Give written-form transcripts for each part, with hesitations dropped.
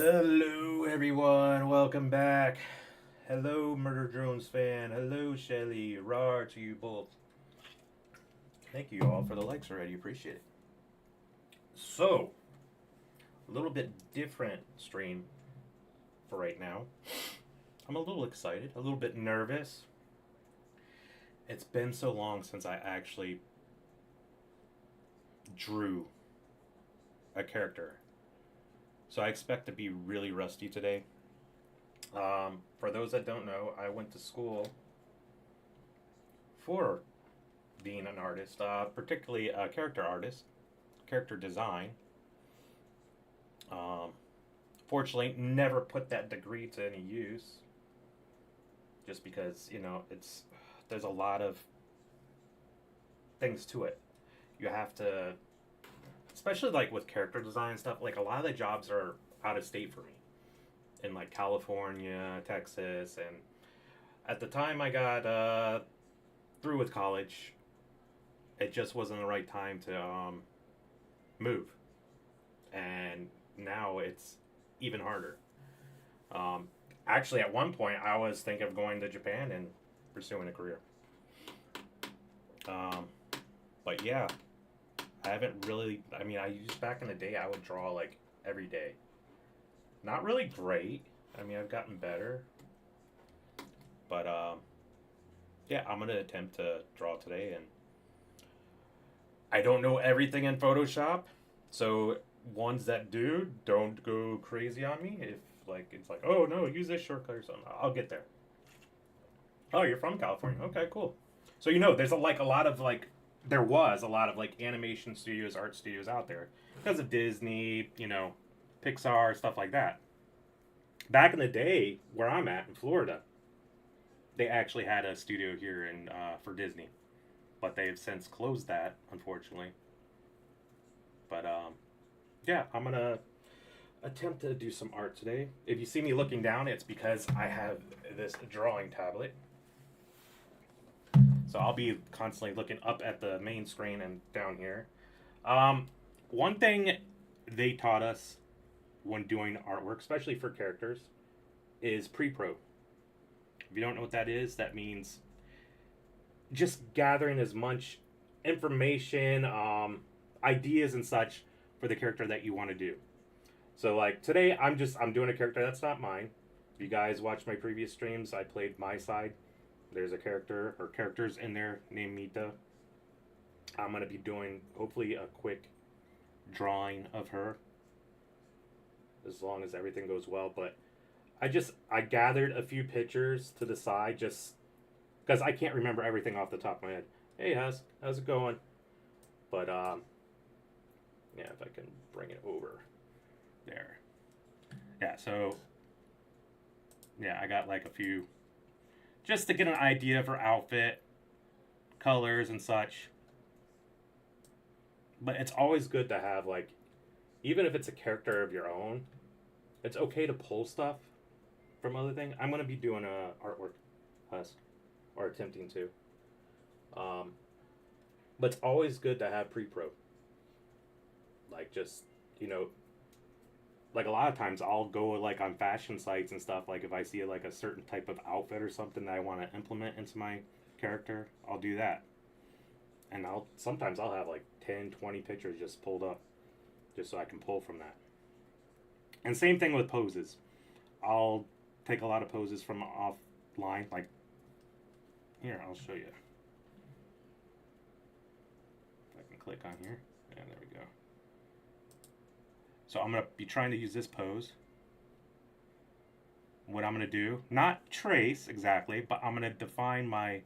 Hello, everyone. Welcome back. Hello, Murder Drones fan. Hello, Shelly. Rar to you both. Thank you all for the likes already. Appreciate it. So, a little bit different stream for right now. I'm a little excited, a little bit nervous. It's been so long since I actually drew a character. So I expect to be really rusty today. For those that don't know, I went to school for being an artist, particularly a character artist, character design. Um, Fortunately, never put that degree to any use, just because it's there's a lot of things to it. You have to, especially like with character design stuff. Like a lot of the jobs are out of state for me, in like California, Texas, and at the time I got through with college, it just wasn't the right time to move, and now it's even harder. Um, Actually, at one point, I was thinking of going to Japan and pursuing a career. Um, but yeah, I haven't really. I mean, I used back in the day, I would draw like every day. Not really great. I mean, I've gotten better, but yeah, I'm gonna attempt to draw today, and I don't know everything in Photoshop, so ones that do, don't go crazy on me. If like it's like, oh no, use this shortcut or something, I'll get there. Oh, you're from California? Okay, cool. So there's a lot of like there was a lot of like animation studios, art studios out there because of Disney, Pixar, stuff like that. Back in the day, where I'm at in Florida, they actually had a studio here in for Disney, but they've since closed that, unfortunately. But yeah, I'm gonna attempt to do some art today. If you see me looking down, it's because I have this drawing tablet. So I'll be constantly looking up at the main screen and down here. Um, One thing they taught us when doing artwork, especially for characters, is pre-pro. If you don't know what that is, that means just gathering as much information, ideas and such for the character that you want to do. So like today, I'm doing a character that's not mine. If you guys watched my previous streams, I played my side. There's a character or characters in there named Mita. I'm gonna be doing hopefully a quick drawing of her, as long as everything goes well. But I gathered a few pictures to the side just because I can't remember everything off the top of my head. Hey, how's it going? But yeah, if I can bring it over there. Yeah, so yeah, I got like a few just to get an idea of her outfit, colors and such. But it's always good to have like, even if it's a character of your own, it's okay to pull stuff from other things. I'm gonna be doing a artwork husk, or attempting to. Um, but it's always good to have pre-pro. Like just like a lot of times I'll go like on fashion sites and stuff. Like if I see like a certain type of outfit or something that I want to implement into my character, I'll do that. And I'll have like 10, 20 pictures just pulled up, just so I can pull from that. And same thing with poses. I'll take a lot of poses from offline. Like here, I'll show you. If I can click on here. Yeah, there we go. So I'm going to be trying to use this pose. What I'm going to do, not trace exactly, but I'm going to define my,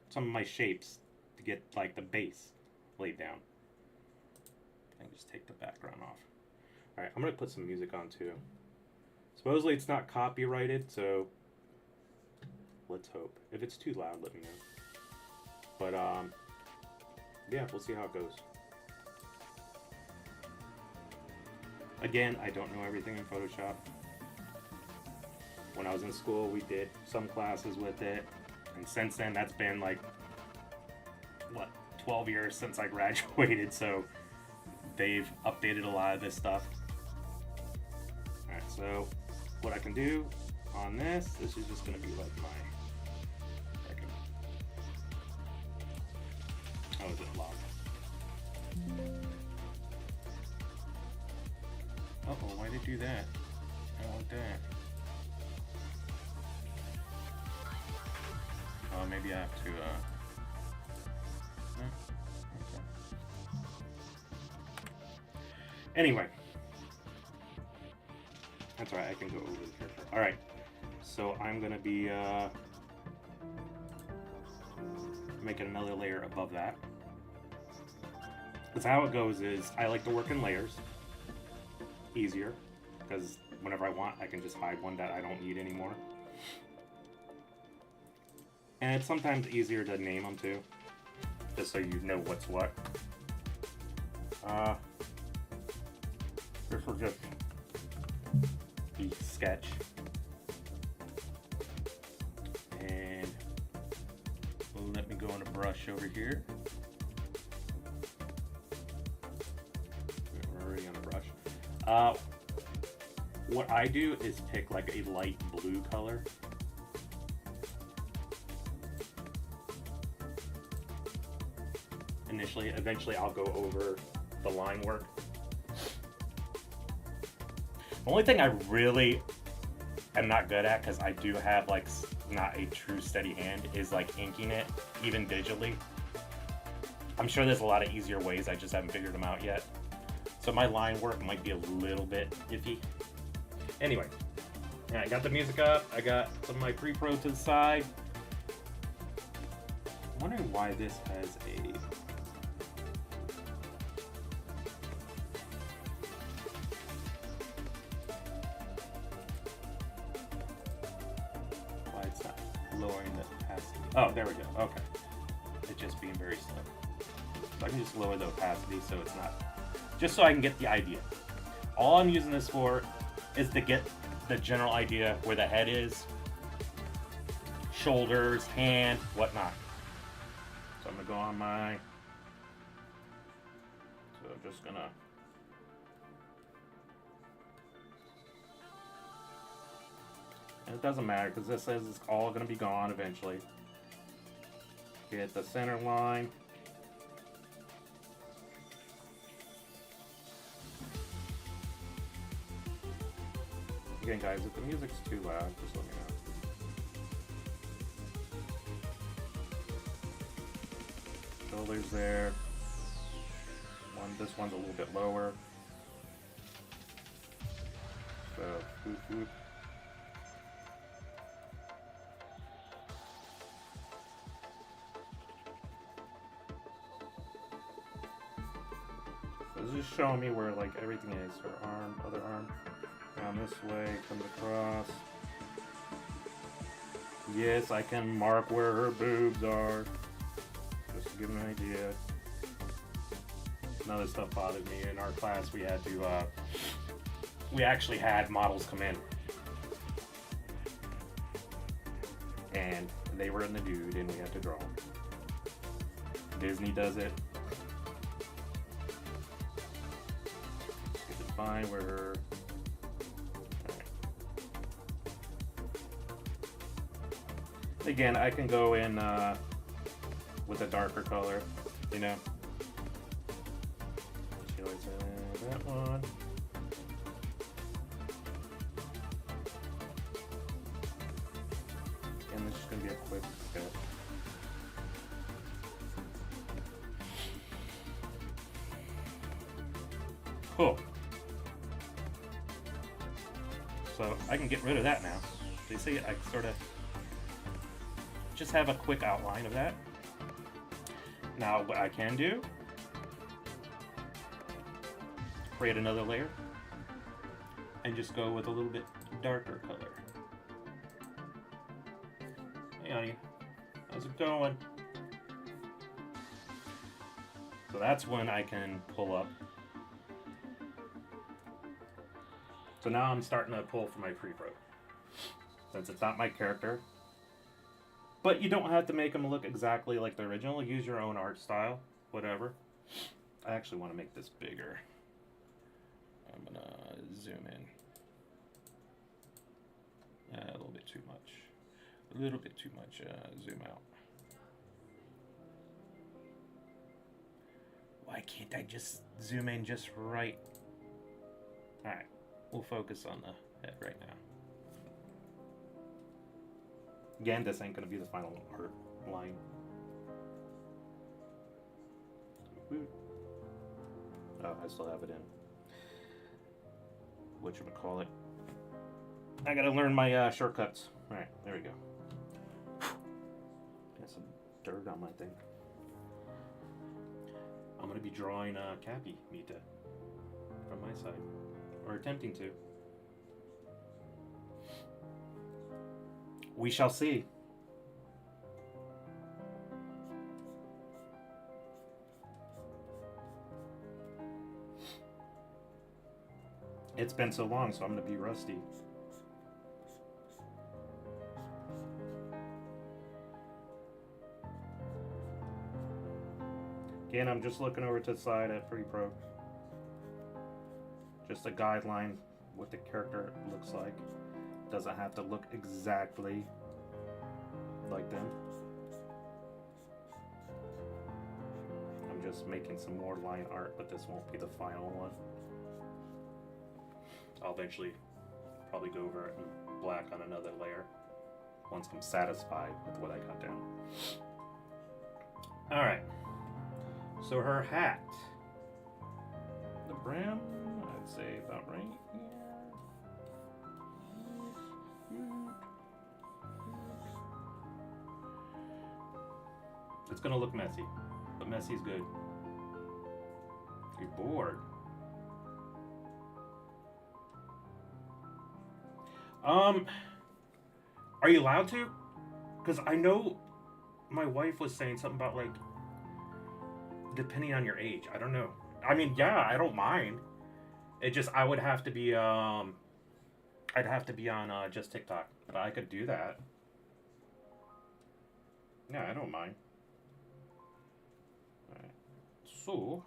some of my shapes to get like the base laid down. And just take the background off. All right, I'm going to put some music on too. Supposedly it's not copyrighted, so let's hope. If it's too loud, let me know. But yeah, we'll see how it goes. Again, I don't know everything in Photoshop. When I was in school, we did some classes with it. And since then, that's been like, 12 years since I graduated. So they've updated a lot of this stuff. Alright. So what I can do on this is just going to be like my second. Oh, is it locked? Uh-oh, why did it do that? I don't want that. Oh, maybe I have to, no? Okay. Anyway. That's right, I can go over the character. Alright, so I'm gonna be, making another layer above that. Because how it goes is, I like to work in layers. Easier, because whenever I want, I can just hide one that I don't need anymore. And it's sometimes easier to name them too, just so you know what's what. This will just be sketch. And let me go on a brush over here. We're already on a brush. What I do is pick like a light blue color. Initially, eventually I'll go over the line work. The only thing I really am not good at, because I do have like not a true steady hand, is like inking it, even digitally. I'm sure there's a lot of easier ways, I just haven't figured them out yet. So my line work might be a little bit iffy. Anyway, yeah, I got the music up, I got some of my pre-pro to the side. I'm wondering why this has a... Why it's not lowering the opacity. Oh, there we go, okay. It's just being very slow. So I can just lower the opacity so it's not... Just so I can get the idea. All I'm using this for is to get the general idea where the head is, shoulders, hand, whatnot. So I'm gonna go on my, so I'm just gonna, and it doesn't matter because this says it's all gonna be gone eventually. Get the center line. Again, guys, if the music's too loud, just let me know. Shoulders there. This one's a little bit lower. So, whoop, whoop. So this is showing me where like everything is. Her arm, other arm. Down this way, comes across. Yes, I can mark where her boobs are. Just to give an idea. None of this stuff bothered me. In our class, we had to, we actually had models come in. And they were in the nude, and we had to draw them. Disney does it. Get to find where her... Again, I can go in with a darker color, you know. She always had that one. And this is going to be a quick step. Cool. So I can get rid of that now. So you see, I sort of just have a quick outline of that. Now what I can do, create another layer and just go with a little bit darker color. Hey honey, how's it going? So that's when I can pull up. So now I'm starting to pull for my pre-pro. Since it's not my character. But you don't have to make them look exactly like the original. Use your own art style, whatever. I actually want to make this bigger. I'm gonna zoom in. A little bit too much. A little bit too much. Zoom out. Why can't I just zoom in just right? Alright, we'll focus on the head right now. Again, this ain't gonna be the final art line. Oh, I still have it in. Whatchamacallit. I gotta learn my shortcuts. Alright, there we go. Got some dirt on my thing. I'm gonna be drawing Cappy Mita from my side. Or attempting to. We shall see. It's been so long, so I'm gonna be rusty. Again, I'm just looking over to the side at Pretty Pro. Just a guideline, what the character looks like. Doesn't have to look exactly like them. I'm just making some more line art, but this won't be the final one. I'll eventually probably go over it in black on another layer once I'm satisfied with what I got down. Alright, so her hat. The brim, I'd say about right here. It's gonna look messy, but messy's good. You're bored. Are you allowed to? Because I know my wife was saying something about, like, depending on your age. I don't know. I mean, yeah, I don't mind. It just, I would have to be, I'd have to be on, just TikTok. But I could do that. Yeah, I don't mind. Alright. So.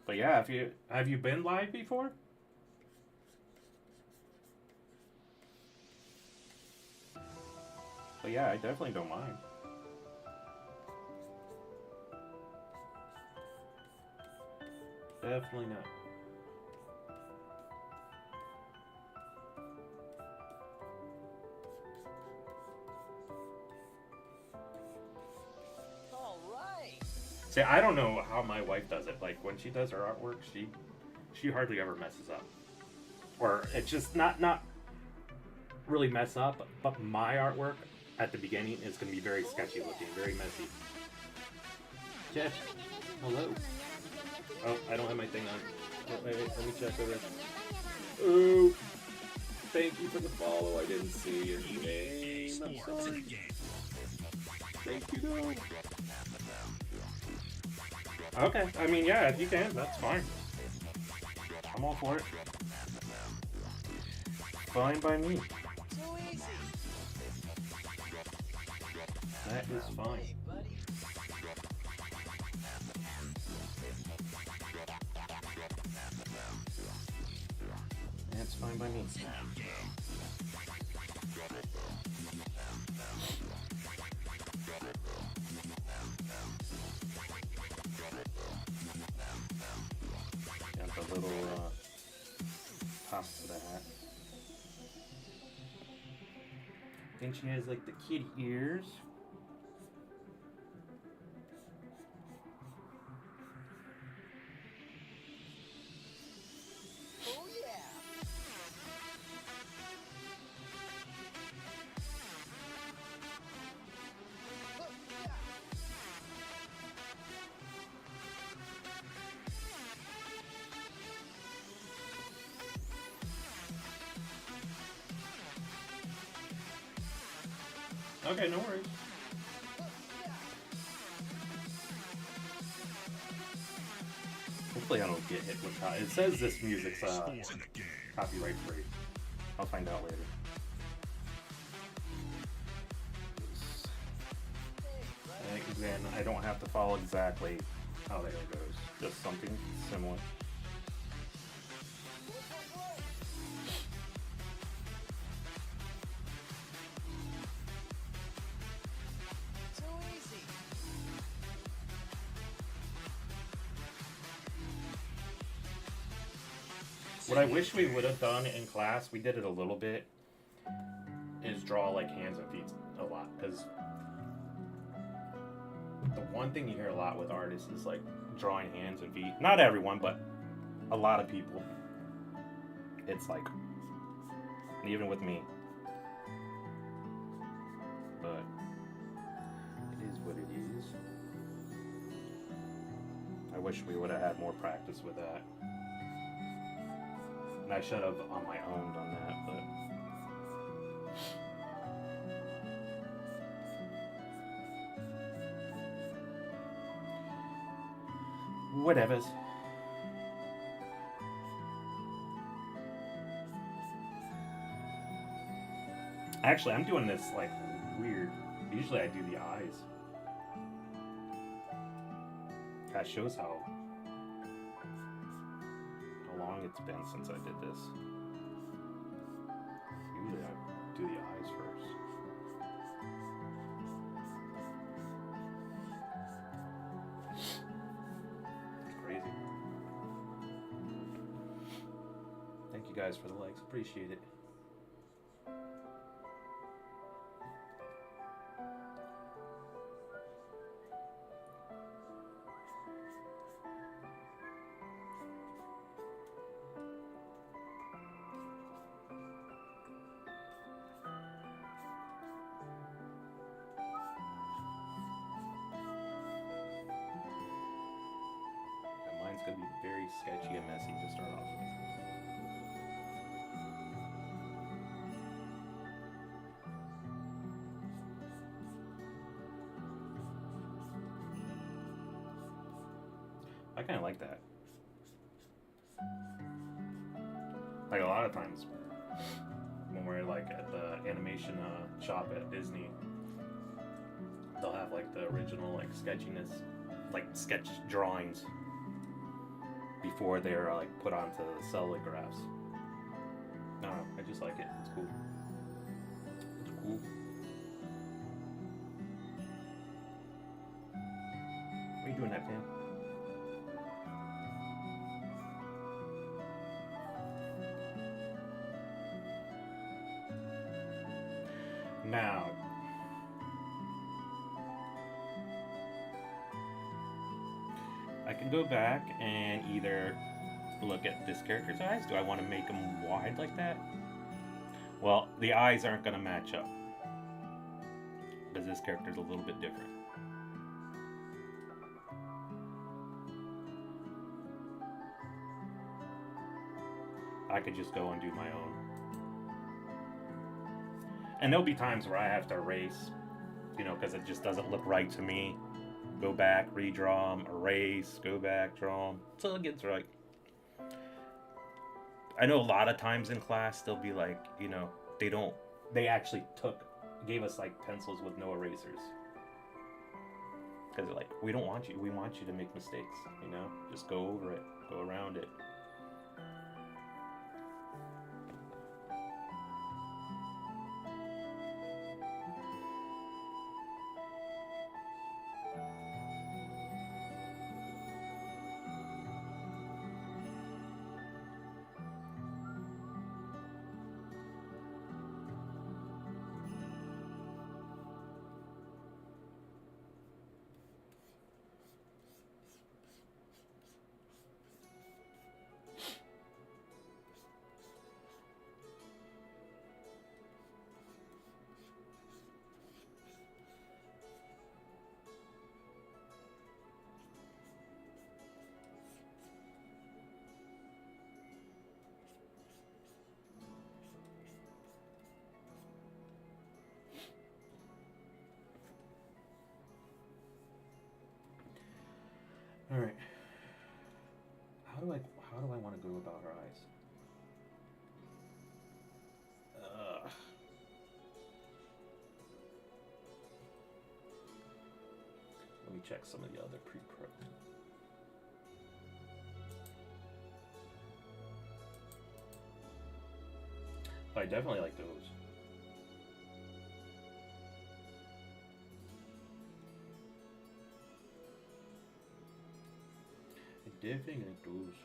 But yeah, have you been live before? But yeah, I definitely don't mind. Definitely not. All right. See, I don't know how my wife does it. Like, when she does her artwork, she hardly ever messes up. Or it's just not really mess up, but my artwork at the beginning is going to be very sketchy looking, very messy. Jeff, hello. Oh, I don't have my thing on. Wait, let me check over. Oh, thank you for the follow. I didn't see your name. I'm sorry. Thank you, though. Okay, I mean, yeah, if you can, that's fine. I'm all for it. Fine by me. That is fine. That's fine by me. Got the little top to the hat. Then she has like the kitty ears. Okay, no worries. Hopefully I don't get hit with copyright. It says this music's copyright free. I'll find out later. And again, I don't have to follow exactly how the hair goes. Just something similar. What I wish we would have done in class, we did it a little bit, is draw like hands and feet a lot. Because the one thing you hear a lot with artists is like drawing hands and feet. Not everyone, but a lot of people. It's like, even with me. But it is what it is. I wish we would have had more practice with that. And I should have on my own done that, but whatevers. Actually, I'm doing this like weird. Usually I do the eyes. That shows how long it's been since I did this. Usually I do the eyes first. It's crazy. Thank you guys for the likes. Appreciate it. Mine's going to be very sketchy and messy to start off with. I kind of like that. Like a lot of times when we're like at the animation shop at Disney, they'll have like the original like sketchiness, like sketch drawings before they're like put onto cellulographs. I don't know, I just like it. It's cool. It's cool. What are you doing that, Pam? Now, I can go back and either look at this character's eyes. Do I want to make them wide like that? Well, the eyes aren't going to match up because this character's a little bit different. I could just go and do my own. And there'll be times where I have to erase, you know, because it just doesn't look right to me. Go back, redraw them, erase, go back, draw them, until it gets right. I know a lot of times in class they'll be like, you know, they actually gave us like pencils with no erasers. Because they're like, we want you to make mistakes, you know? Just go over it, go around it. All right. How do I want to go about her eyes? Let me check some of the other pre-pro. I definitely like those. I definitely like those.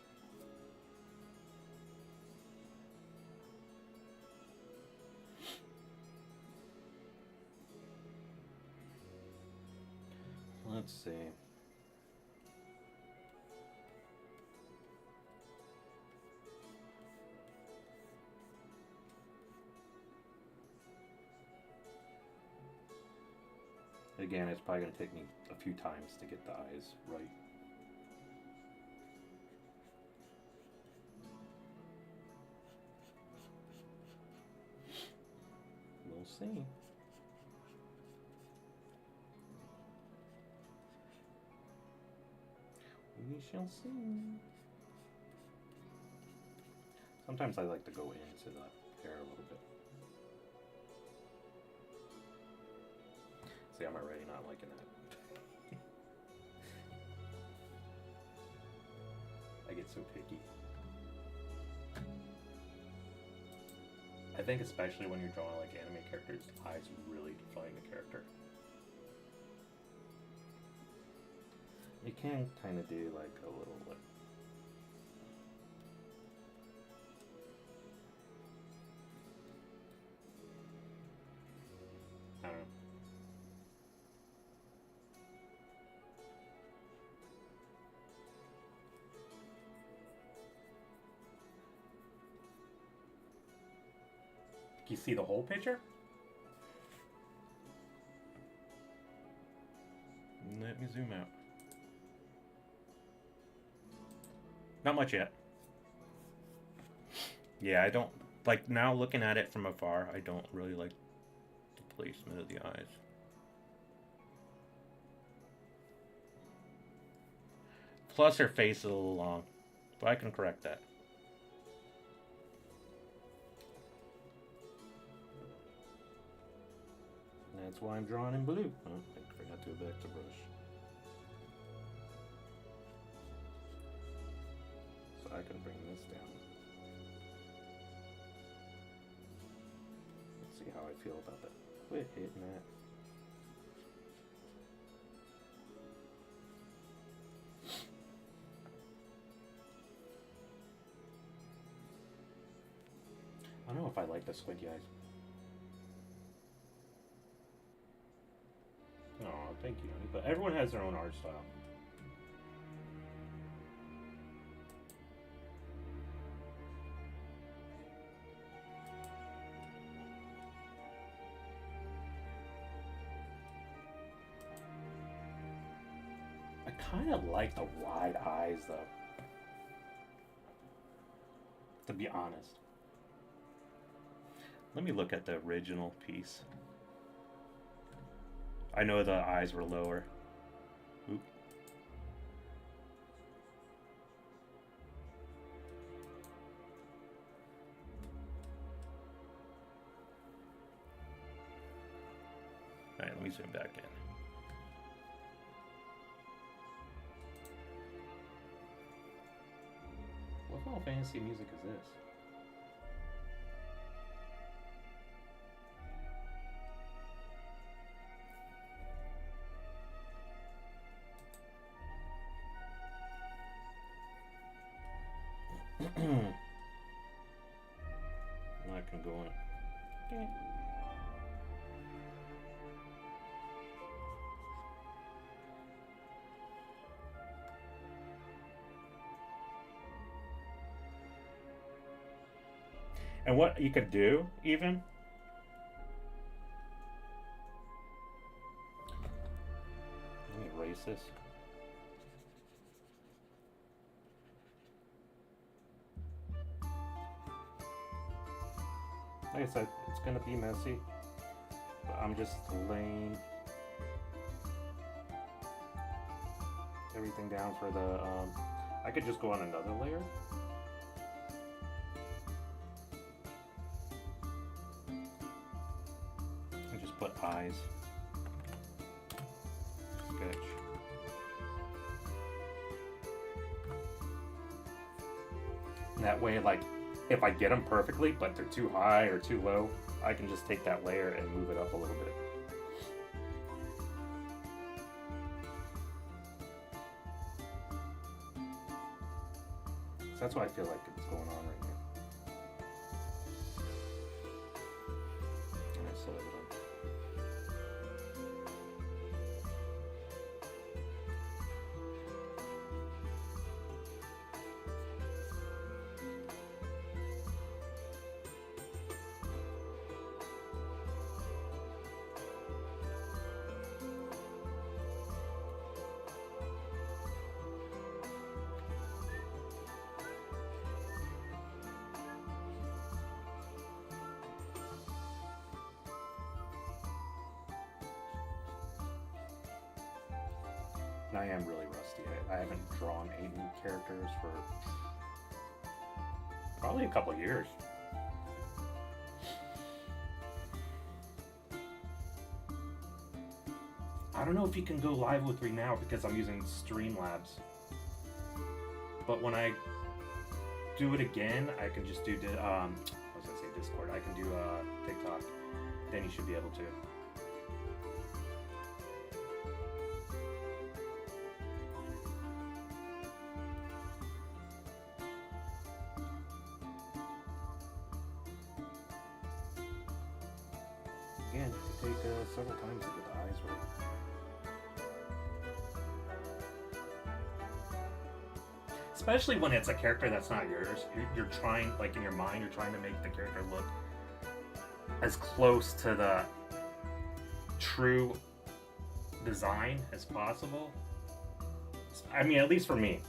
Let's see. Again, it's probably going to take me a few times to get the eyes right. We'll see. We shall see. Sometimes I like to go into the hair a little bit. See, I'm already not liking that. I get so picky. I think especially when you're drawing like anime characters, eyes really define the character. You can kind of do like a little like I don't know. Can you see the whole picture? Let me zoom out. Not much yet. Yeah, I don't like now looking at it from afar. I don't really like the placement of the eyes. Plus, her face is a little long, but I can correct that. That's why I'm drawing in blue. Oh, I forgot to go back to brush. So I can bring this down. Let's see how I feel about that. Quit hitting that. I don't know if I like the squinty eyes. Oh, thank you, honey. But everyone has their own art style. I kind of like the wide eyes, though. To be honest. Let me look at the original piece. I know the eyes were lower. Oop. Alright, let me zoom back in. What Final Fantasy music is this? I can go in. Okay. And what you could do, even, let me erase this. Like I said, it's gonna be messy, but I'm just laying everything down for the, I could just go on another layer. And just put eyes. Sketch. And that way, like, if I get them perfectly, but they're too high or too low, I can just take that layer and move it up a little bit. So that's what I feel like is going on right now. And I set it up. I am really rusty. I haven't drawn any new characters for probably a couple of years. I don't know if you can go live with me now because I'm using Streamlabs. But when I do it again, I can just do, I was gonna say Discord. I can do TikTok. Then you should be able to. Again, it can take several times to get the eyes right. Especially when it's a character that's not yours. You're trying, like in your mind, you're trying to make the character look as close to the true design as possible. I mean, at least for me.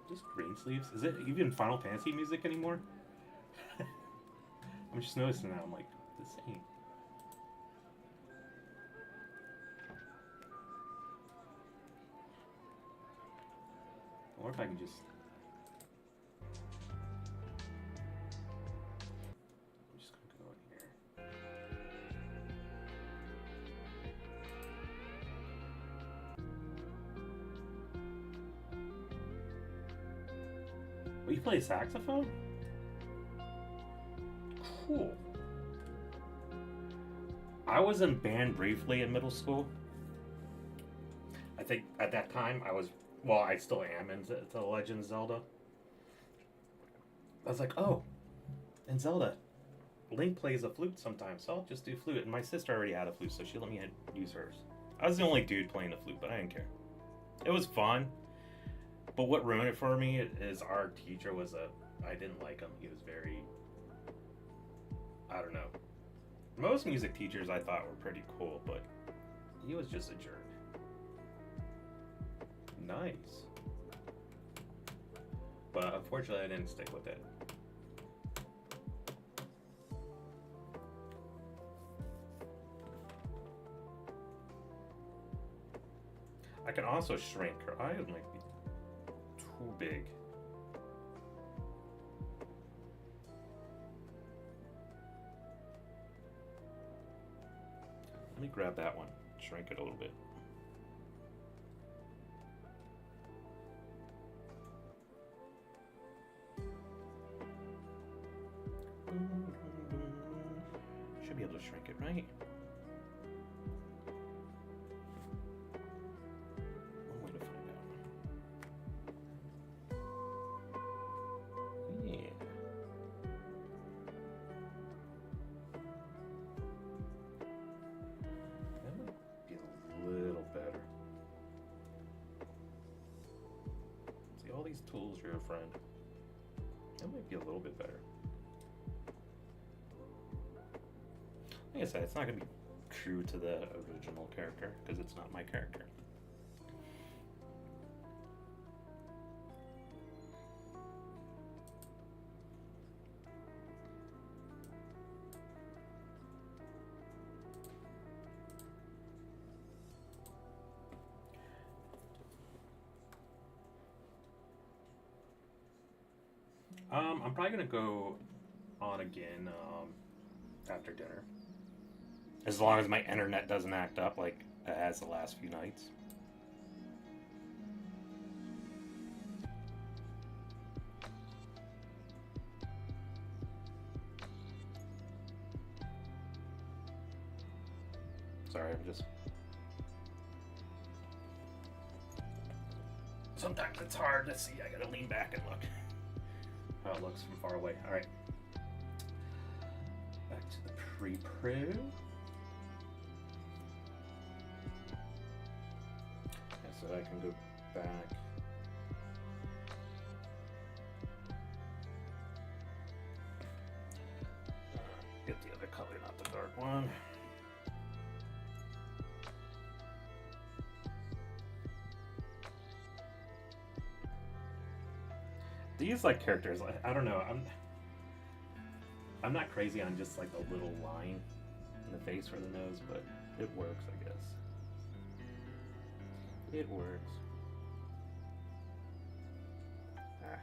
Just green sleeves? Is it even Final Fantasy music anymore? I'm just noticing now. I'm like, this ain't. Or if I can just. I'm just gonna go in here. Oh, you play saxophone? Cool. I was in band briefly in middle school. I think at that time I was, well, I still am into The Legend of Zelda. I was like, oh, in Zelda, Link plays a flute sometimes, so I'll just do flute. And my sister already had a flute, so she let me use hers. I was the only dude playing the flute, but I didn't care. It was fun. But what ruined it for me is our teacher was I didn't like him. He was very, I don't know. Most music teachers I thought were pretty cool, but he was just a jerk. Nice. But unfortunately, I didn't stick with it. I can also shrink her eyes might be too big. Let me grab that one, shrink it a little bit. Should be able to shrink it, right? One way to find out. Yeah. That might be a little better. See, all these tools are your friend. That might be a little bit better. Like I said, it's not going to be true to the original character because it's not my character. I'm probably going to go on again after dinner. As long as my internet doesn't act up like it has the last few nights. Sorry, I'm just... Sometimes it's hard to see. I gotta lean back and look how it looks from far away. All right. Back to the pre-pro. So I can go back. Get the other color, not the dark one. These like characters, I don't know. I'm not crazy on just like the little line in the face for the nose, but it works, I guess. It works. Ah.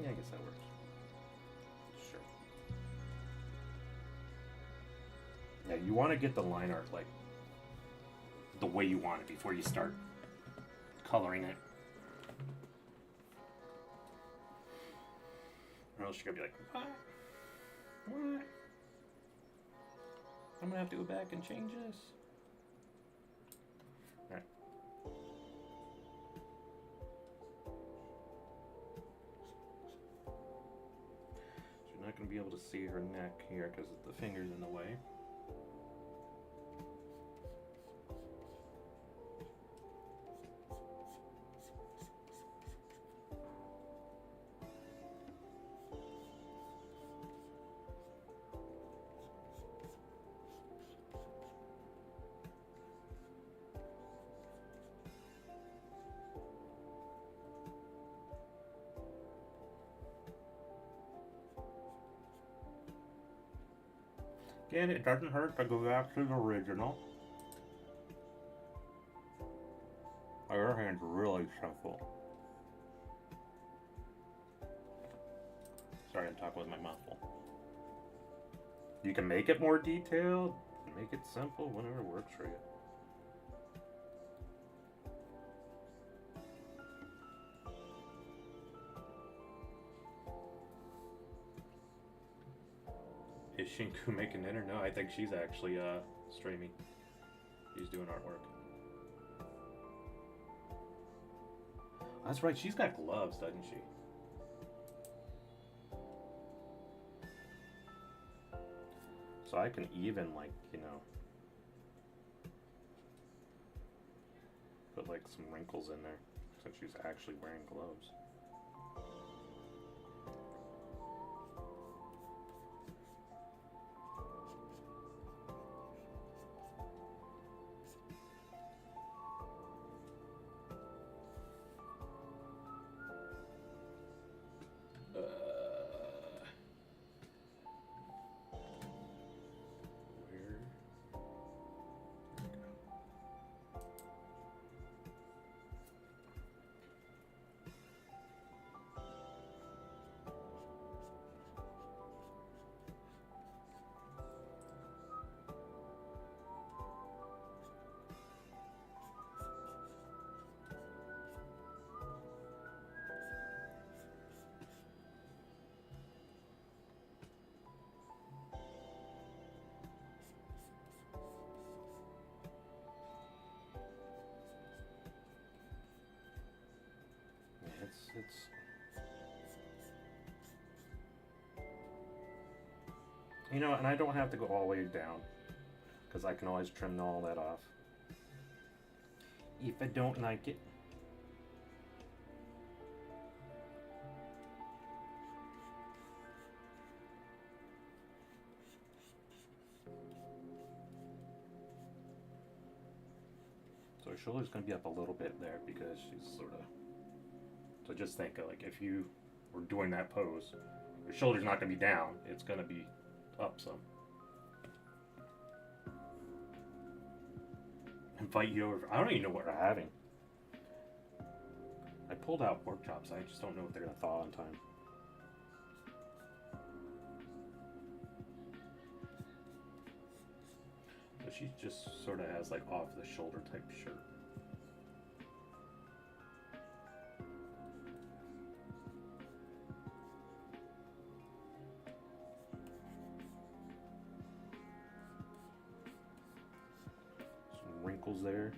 Yeah, I guess that works. Sure. Yeah, you want to get the line art like the way you want it before you start coloring it. Or else you're gonna be like, what? What? I'm gonna have to go back and change this. Alright. So you're not gonna be able to see her neck here because the finger's in the way. Again, it doesn't hurt to go back to the original. Her hand's really simple. Sorry, I'm talking with my mouth full. You can make it more detailed, make it simple, whatever works for you. Is Shinku making dinner? No, I think she's actually streaming. She's doing artwork. That's right, she's got gloves, doesn't she? So I can even, like, you know, put like some wrinkles in there since she's actually wearing gloves. It's you know, and I don't have to go all the way down because I can always trim all that off if I don't like it. So her shoulder's going to be up a little bit there because she's sort of... So just think, like, if you were doing that pose, your shoulder's not going to be down. It's going to be up some. Invite you over. I don't even know what we're having. I pulled out pork chops. I just don't know if they're going to thaw in time. So she just sort of has like off the shoulder type shirt. Some wrinkles there.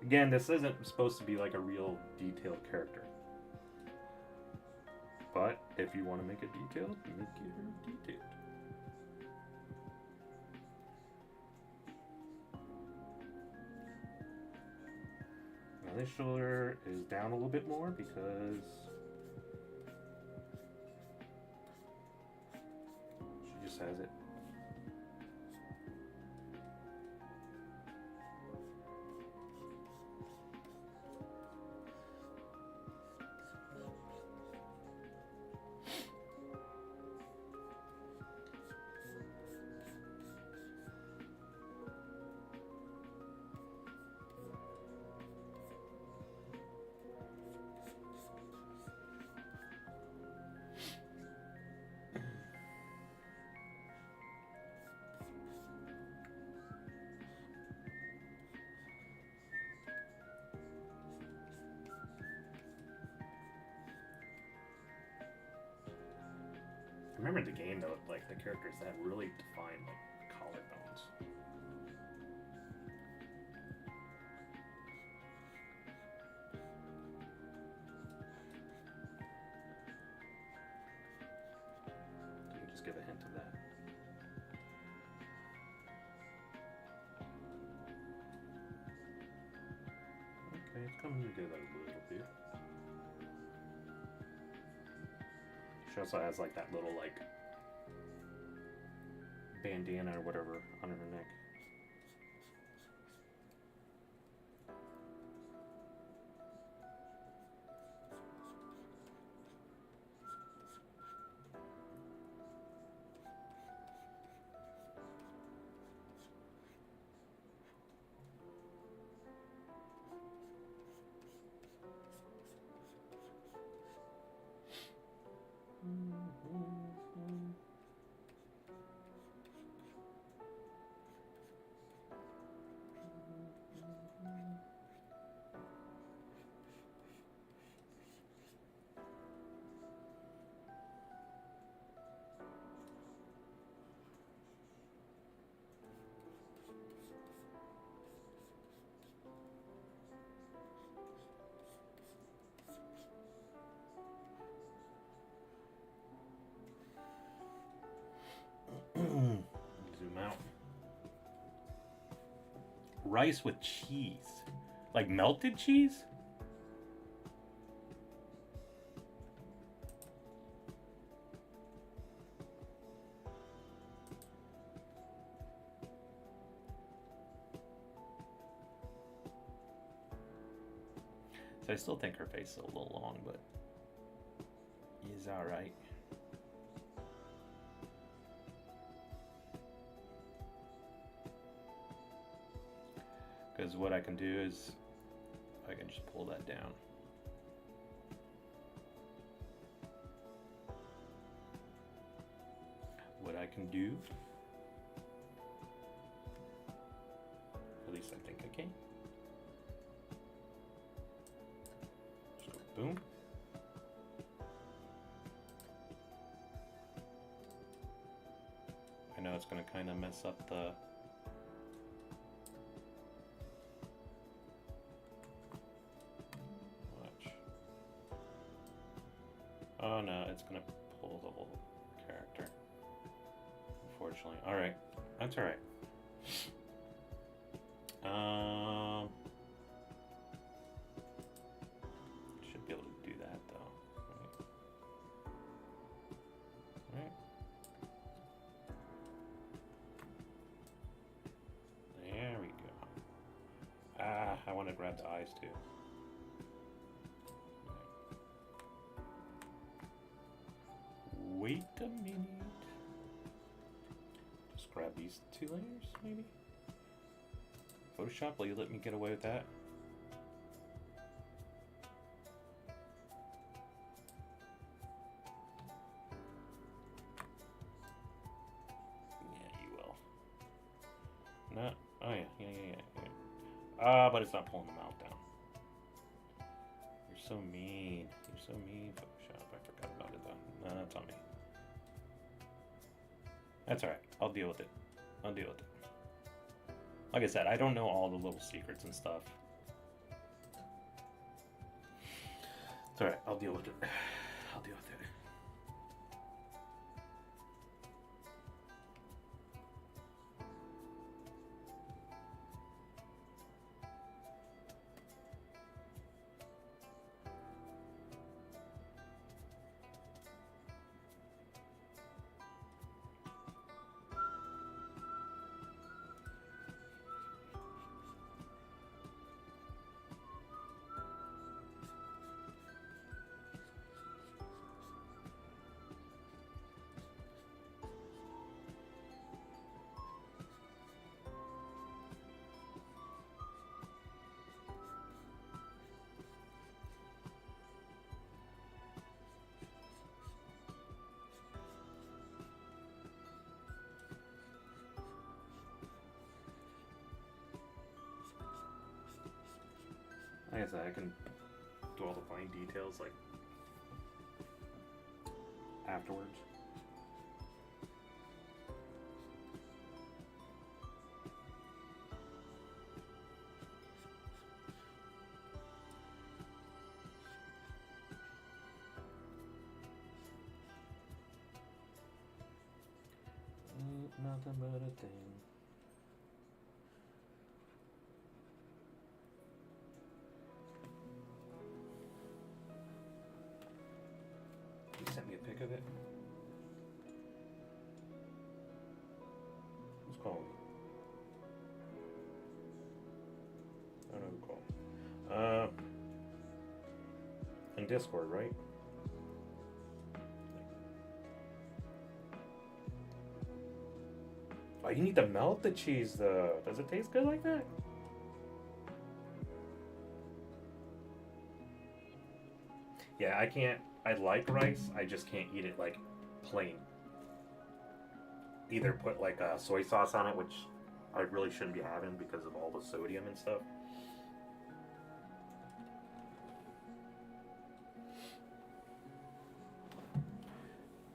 Again, this isn't supposed to be like a real detailed character. But if you want to make it detailed, make it detailed. Now this shoulder is down a little bit more because she just has it. I remember the game though, like the characters that really defined like collarbones. You can just give a hint of that. Okay, it's coming together a little bit. She also has like that little like bandana or whatever on her neck. Zoom out. Rice with cheese. Like melted cheese? So I still think her face is a little long, but is alright. Because what I can do is I can just pull that down. What I can do, at least I think I can. Just go boom. I know it's going to kind of mess up the oh no, it's gonna pull the whole character. Unfortunately. Alright. That's alright. Should be able to do that though. Right. grab the eyes too. Wait a minute. Just grab these 2 layers, maybe? Photoshop, will you let me get away with that? Yeah, you will. No. Oh, yeah. But it's not pulling the mouth down. You're so mean. You're so mean, Photoshop. I forgot about it, though. No, that's on me. That's alright. I'll deal with it. Like I said, I don't know all the little secrets and stuff. It's alright. I'll deal with it. Like I said, I can do all the fine details like afterwards. Nothing but a thing. You sent me a pic of it. Who's calling me? I don't know who called. In Discord, right? Oh, you need to melt the cheese though. Does it taste good like that? Yeah, I can't. I like rice. I just can't eat it like plain. Either put like a soy sauce on it, which I really shouldn't be having because of all the sodium and stuff.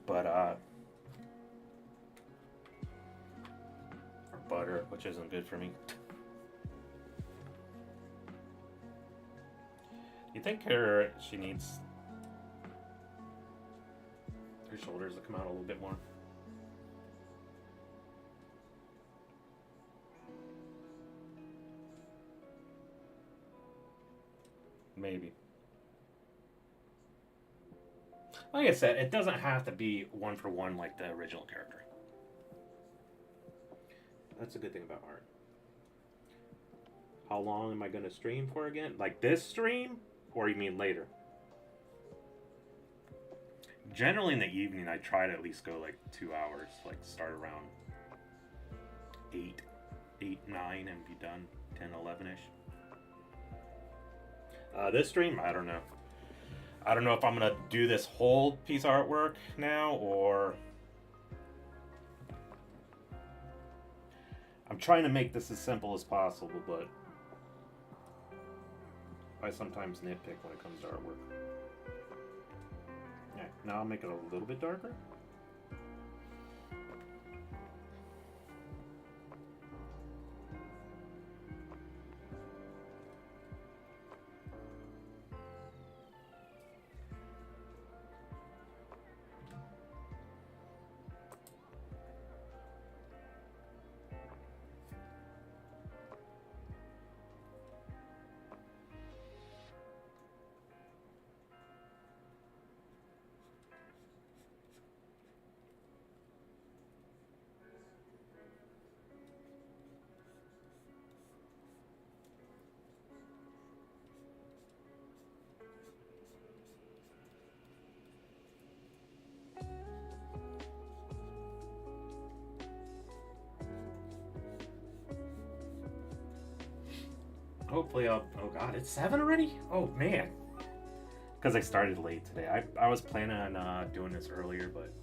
But or butter, which isn't good for me. You think she needs her shoulders to come out a little bit more? Maybe. Like I said, it doesn't have to be one for one like the original character. That's a good thing about art. How long am I going to stream for again? Like this stream? Or you mean later? Generally in the evening, I try to at least go like 2 hours. Like start around 8, 9 and be done 10, 11-ish. This stream, I don't know. I don't know if I'm going to do this whole piece of artwork now or... I'm trying to make this as simple as possible, but I sometimes nitpick when it comes to artwork. Yeah, now I'll make it a little bit darker. Hopefully I'll... Oh god, it's 7 already? Oh man. Because I started late today. I was planning on doing this earlier, but...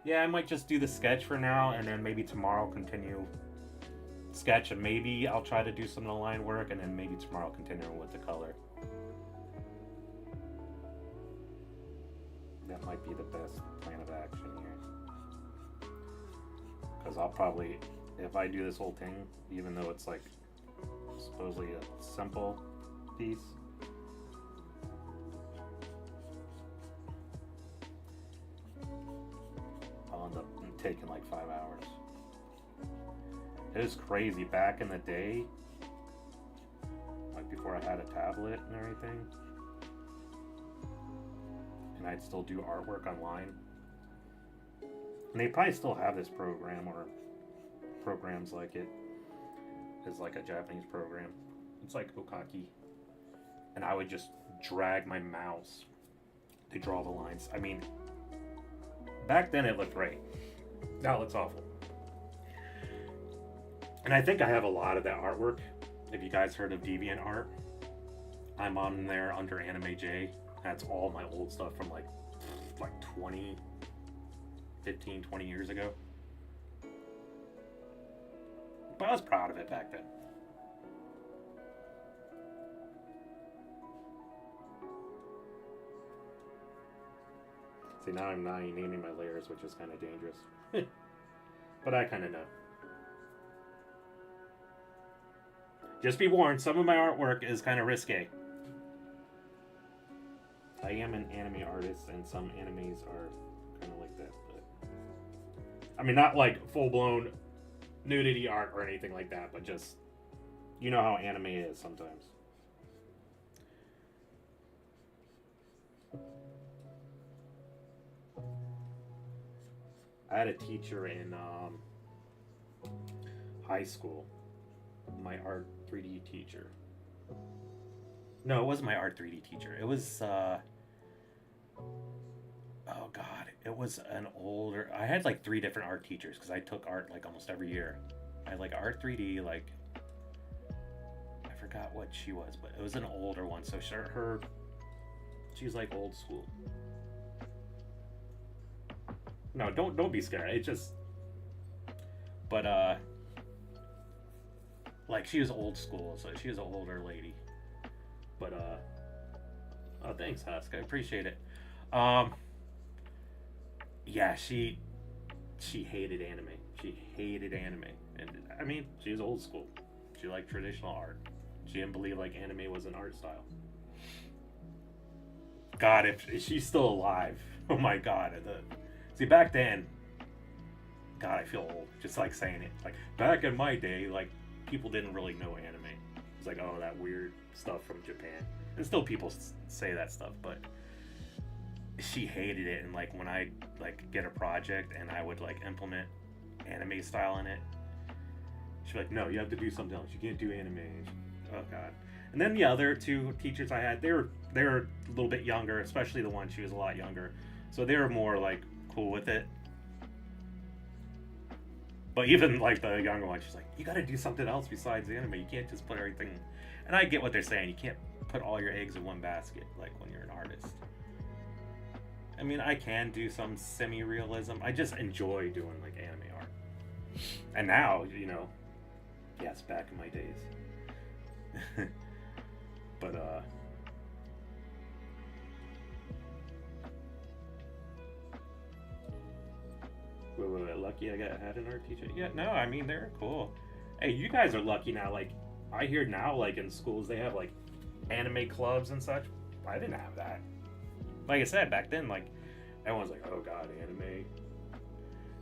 Yeah, I might just do the sketch for now, and then maybe tomorrow continue sketch, and maybe I'll try to do some of the line work, and then maybe tomorrow continue with the color. That might be the best plan of action here. Because I'll probably, if I do this whole thing, even though it's like supposedly a simple piece, I'll end up taking like 5 hours. It was crazy back in the day, like before I had a tablet and everything, and I'd still do artwork online. And they probably still have this program or programs like it. It's like a Japanese program. It's like Okaki. And I would just drag my mouse to draw the lines. I mean, back then it looked great. Now it looks awful. And I think I have a lot of that artwork. If you guys heard of DeviantArt, I'm on there under Anime J. That's all my old stuff from like 15, 20 years ago. But I was proud of it back then. See, now I'm not naming my layers, which is kind of dangerous. But I kind of know. Just be warned, some of my artwork is kind of risque. I am an anime artist, and some animes are kind of like that. But I mean, not like full-blown nudity art or anything like that, but just, you know how anime is sometimes. I had a teacher in high school, my art 3D teacher. No, it wasn't my art 3D teacher. It was, oh god, it was an older, I had like 3 different art teachers because I took art like almost every year. I had like art 3D, like, I forgot what she was, but it was an older one. So she's like old school. No, don't be scared. It just, but like she was old school, so she was an older lady. But oh, thanks, Husk. I appreciate it. Yeah, she hated anime. She hated anime, and I mean, she was old school. She liked traditional art. She didn't believe like anime was an art style. God, if she's still alive, oh my God, see, back then, God, I feel old just like saying it. Like back in my day, like people didn't really know anime. It was like, oh, that weird stuff from Japan. And still people say that stuff, but she hated it. And like when I like get a project and I would like implement anime style in it, she'd be like, no, you have to do something else. You can't do anime. Oh God. And then the other 2 teachers I had, they were a little bit younger, especially the one, she was a lot younger. So they were more like cool with it. But even like the younger one, she's like, you gotta do something else besides anime. You can't just put everything. And I get what they're saying. You can't put all your eggs in one basket, like when you're an artist. I mean, I can do some semi-realism. I just enjoy doing like anime art. And now, you know, yes, back in my days. But wait, lucky I had an art teacher. Yeah, no, I mean, they're cool. Hey, you guys are lucky now. Like, I hear now, like, in schools, they have, like, anime clubs and such. I didn't have that. Like I said, back then, like, everyone's like, oh, God, anime.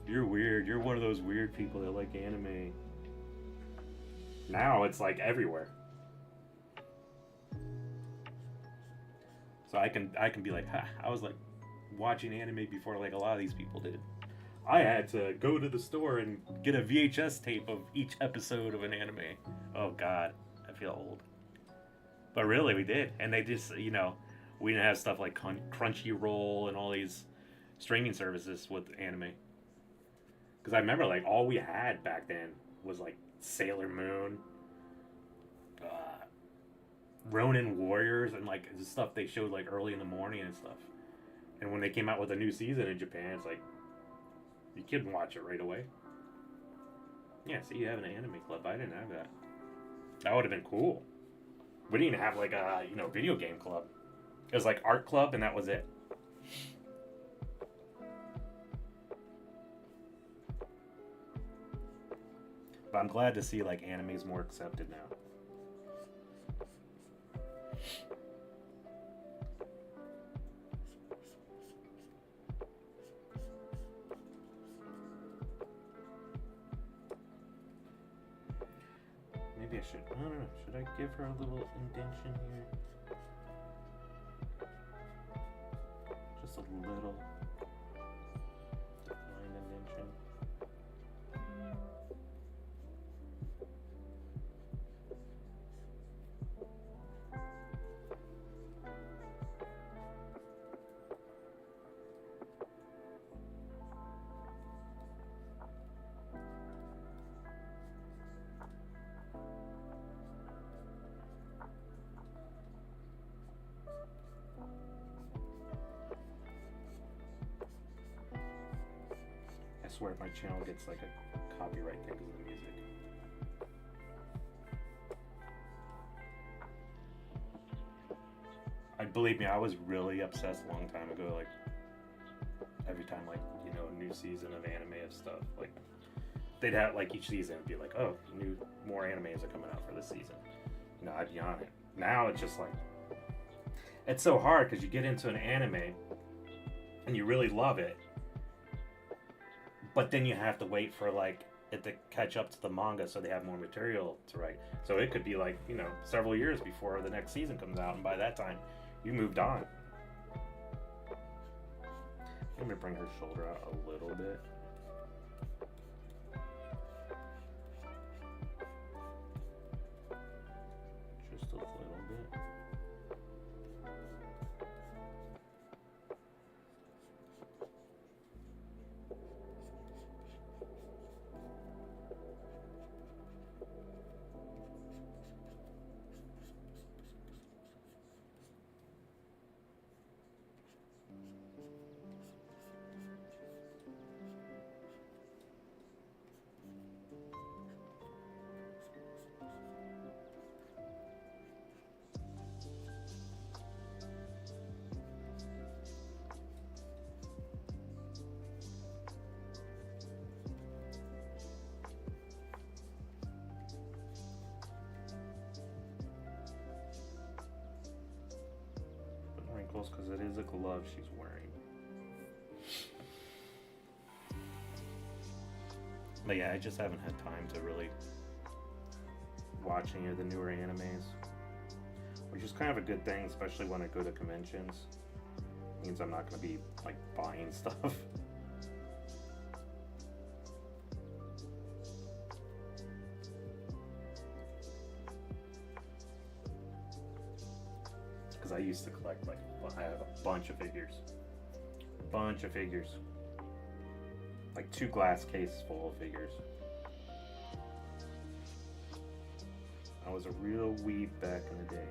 You're weird. You're one of those weird people that like anime. Now, it's, like, everywhere. So I can be like, ha, I was, like, watching anime before, like, a lot of these people did. I had to go to the store and get a VHS tape of each episode of an anime. Oh God, I feel old. But really, we did. And they just, you know, We didn't have stuff like Crunchyroll and all these streaming services with anime. Because I remember like all we had back then was like Sailor Moon, uh, Ronin Warriors, and like the stuff they showed like early in the morning and stuff. And when they came out with a new season in Japan, it's like you couldn't watch it right away. Yeah, see, you have an anime club. I didn't have that. That would have been cool. We didn't even have like a video game club. It was like art club, and that was it. But I'm glad to see like anime's more accepted now. Maybe I should. I don't know. Should I give her a little indentation here? Just a little line indentation. I swear if my channel gets like a copyright thing because of the music. Believe me, I was really obsessed a long time ago. Like every time, like a new season of anime of stuff, like they'd have like each season would be like, oh, more animes are coming out for this season. I'd be on it. Now it's just like it's so hard because you get into an anime and you really love it, but then you have to wait for like it to catch up to the manga so they have more material to write. So it could be like several years before the next season comes out, and by that time you moved on. Let me bring her shoulder out a little bit. Just a little bit. Because it is a glove she's wearing. But yeah, I just haven't had time to really watch any of the newer animes, which is kind of a good thing, especially when I go to conventions. It means I'm not going to be like buying stuff. I used to collect I have a bunch of figures. Like 2 glass cases full of figures. I was a real weeb back in the day.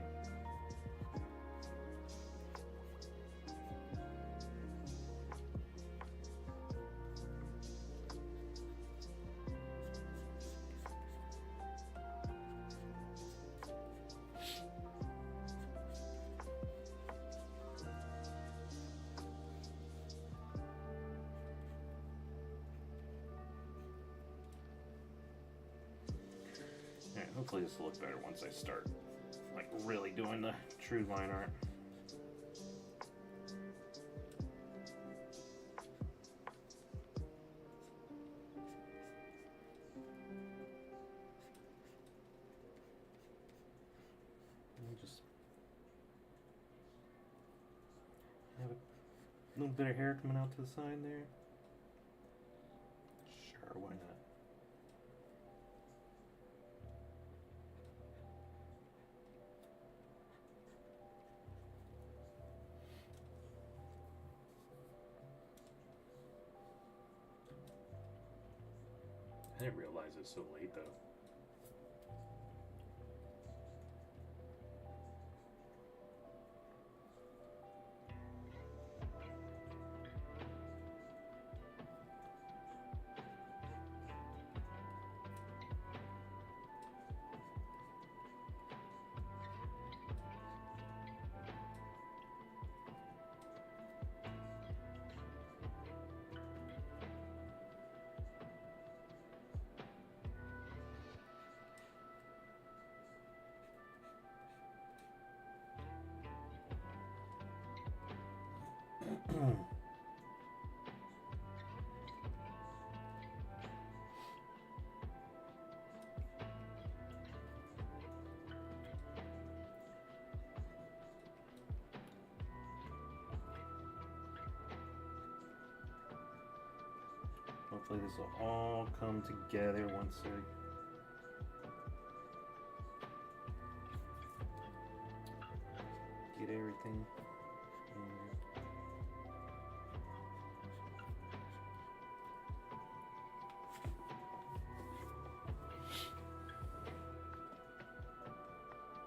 Hopefully this will look better once I start like really doing the true line art. Just have a little bit of hair coming out to the side there. Sure, why not? is it so late though? Hopefully this will all come together once I get everything.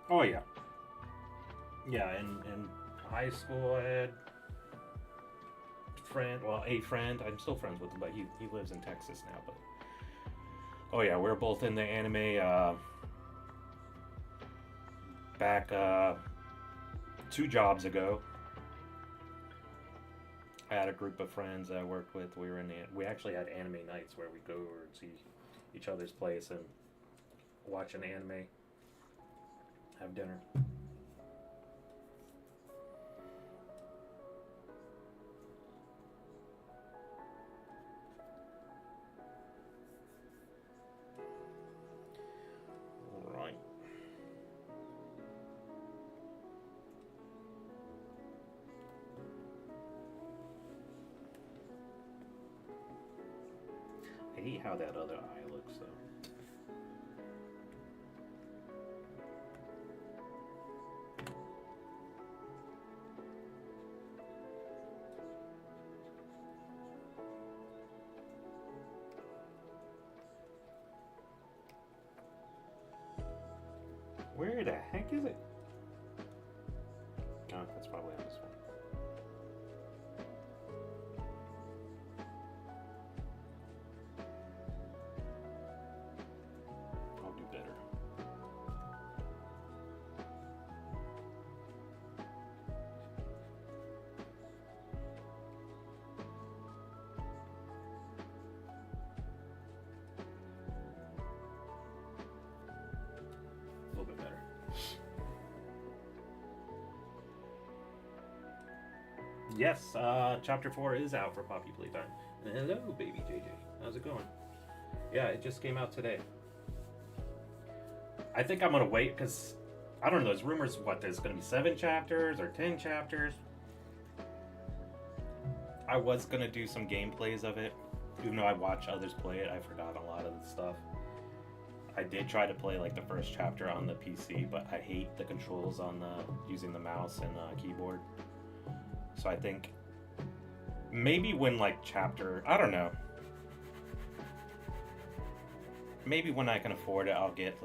Oh yeah. Yeah, in high school I had a friend. I'm still friends with him, but he lives in Texas now. But oh yeah, we're both in the anime. Back 2 jobs ago, I had a group of friends that I worked with. We actually had anime nights where we go over and see each other's place and watch an anime, have dinner. Alright. I hate how that other eye looks though. Where the heck is it? Oh, that's probably on this one. I'll do better. A little bit better. Yes, chapter 4 is out for Poppy Playtime. And hello, baby JJ. How's it going? Yeah, it just came out today. I think I'm gonna wait because I don't know. There's rumors there's gonna be 7 chapters or 10 chapters. I was gonna do some gameplays of it, even though I watch others play it. I forgot a lot of the stuff. I did try to play like the first chapter on the PC, but I hate the controls on using the mouse and keyboard. So I think maybe when I don't know. Maybe when I can afford it, I'll get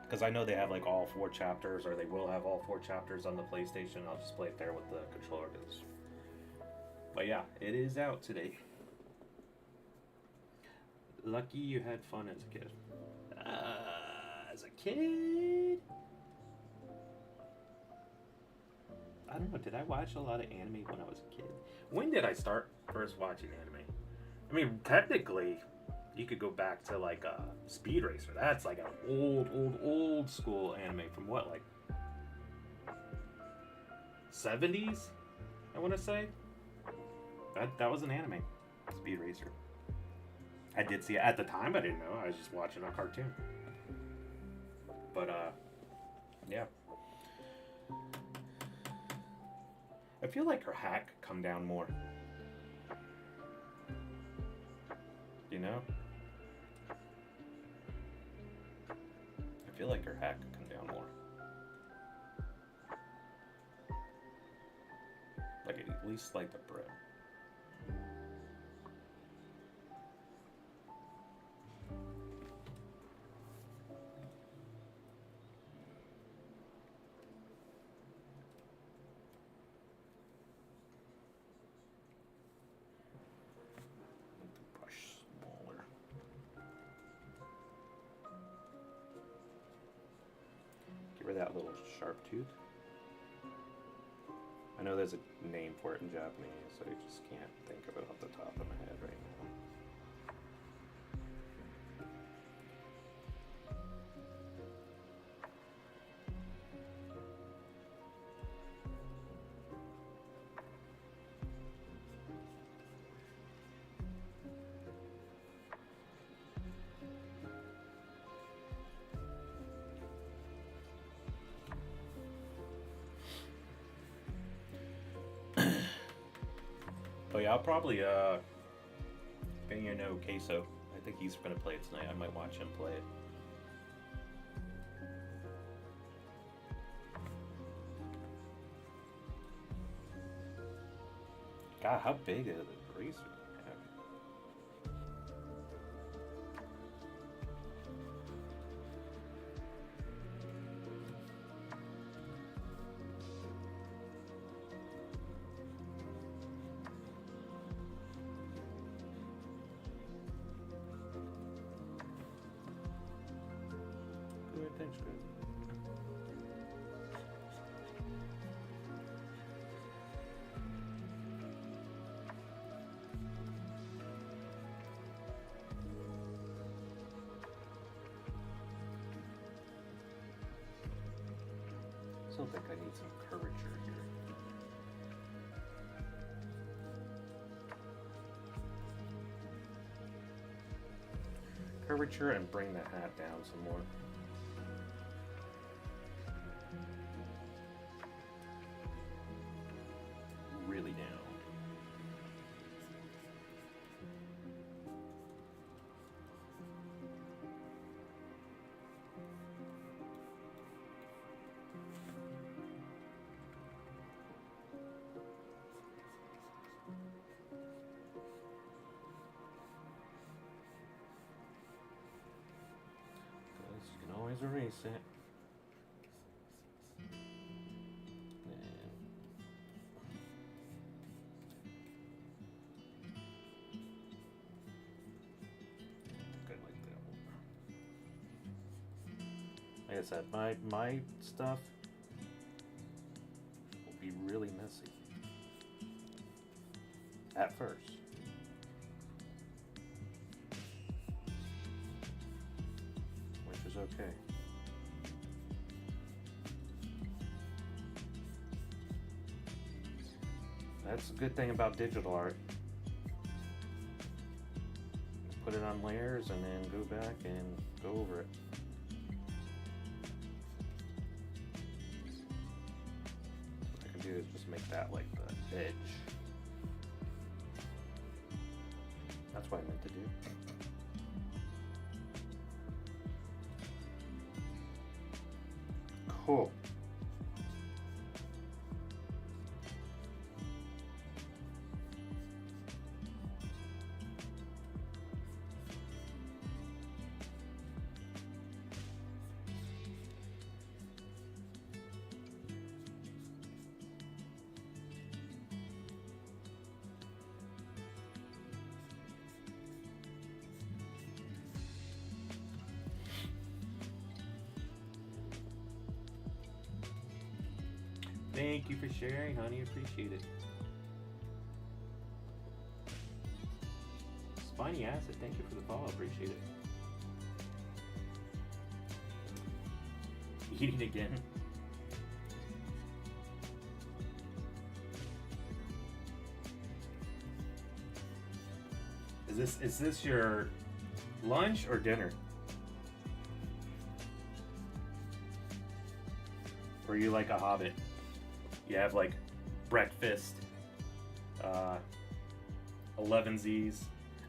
because I know they have all 4 chapters, or they will have all 4 chapters on the PlayStation. I'll just play it there with the controller. But yeah, it is out today. Lucky you had fun as a kid. As a kid? I don't know. Did I watch a lot of anime when I was a kid? When did I start first watching anime? I mean, technically, you could go back to Speed Racer. That's like an old school anime from what, 70s? I want to say. That was an anime, Speed Racer. I did see it at the time. I didn't know. I was just watching a cartoon. But yeah. I feel like her hat could come down more. You know? I feel like her hat could come down more. At least the brim. that little sharp tooth. I know there's a name for it in Japanese, I just can't think of it off the top of my head right now. Oh yeah, I'll probably no Queso. I think he's gonna play it tonight. I might watch him play it. God, how big is the bracer? Thanks, Chris. Still think I need some curvature here. Curvature and bring the hat down some more. Really down. Because you can always erase it. Like I said, my stuff will be really messy at first. Which is okay. That's a good thing about digital art. Put it on layers and then go back and go over it. Do is just make that like the edge. That's what I meant to do. Cool. Thank you for sharing, honey. Appreciate it. Spiny Acid, thank you for the follow. Appreciate it. Eating again. Is this your lunch or dinner? Or are you like a hobbit? You have like breakfast, 11Zs,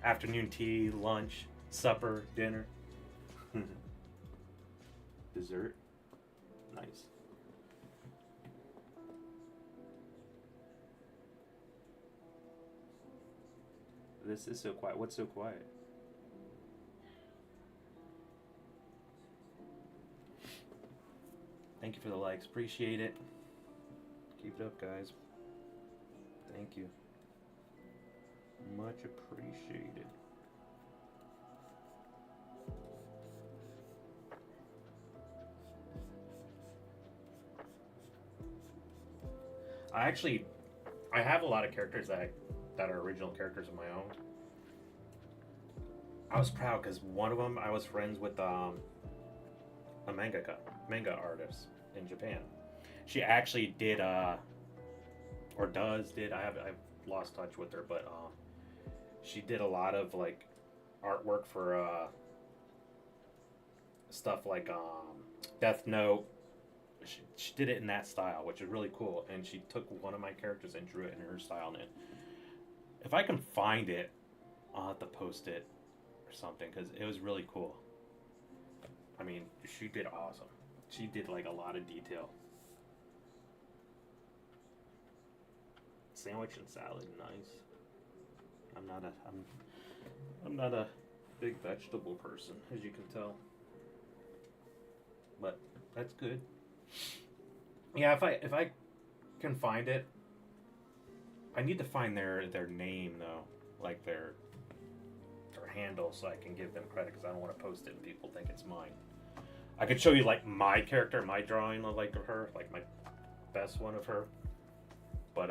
afternoon tea, lunch, supper, dinner, dessert. Nice. This is so quiet. What's so quiet? Thank you for the likes. Appreciate it. Keep it up, guys. Thank you. Much appreciated. I have a lot of characters that are original characters of my own. I was proud because one of them I was friends with a manga artist in Japan. She actually did or did I've lost touch with her, but she did a lot of like artwork for stuff like Death Note. She did it in that style, which is really cool. And she took one of my characters and drew it in her style. And if I can find it, I'll have to post it or something because it was really cool. I mean, she did awesome. She did like a lot of detail. Sandwich and salad, nice. I'm not a big vegetable person, as you can tell. But that's good. Yeah, if I can find it, I need to find their name though, like their handle, so I can give them credit because I don't want to post it and people think it's mine. I could show you like my character, my drawing of like of her, like my best one of her, but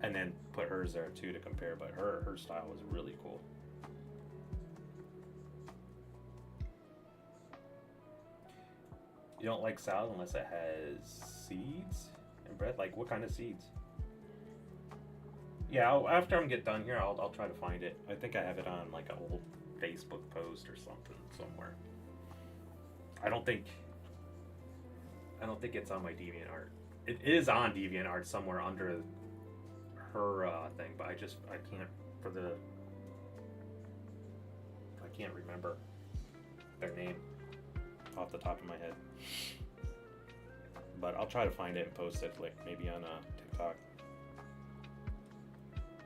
and then put hers there too to compare. But her style was really cool. You don't like salad unless it has seeds and bread? Like what kind of seeds? Yeah, after I'm get done here, I'll try to find it. I think I have it on like an old Facebook post or something somewhere. I don't think it's on my DeviantArt. It is on DeviantArt somewhere under her thing, but I can't I can't remember their name off the top of my head. But I'll try to find it and post it like maybe on TikTok.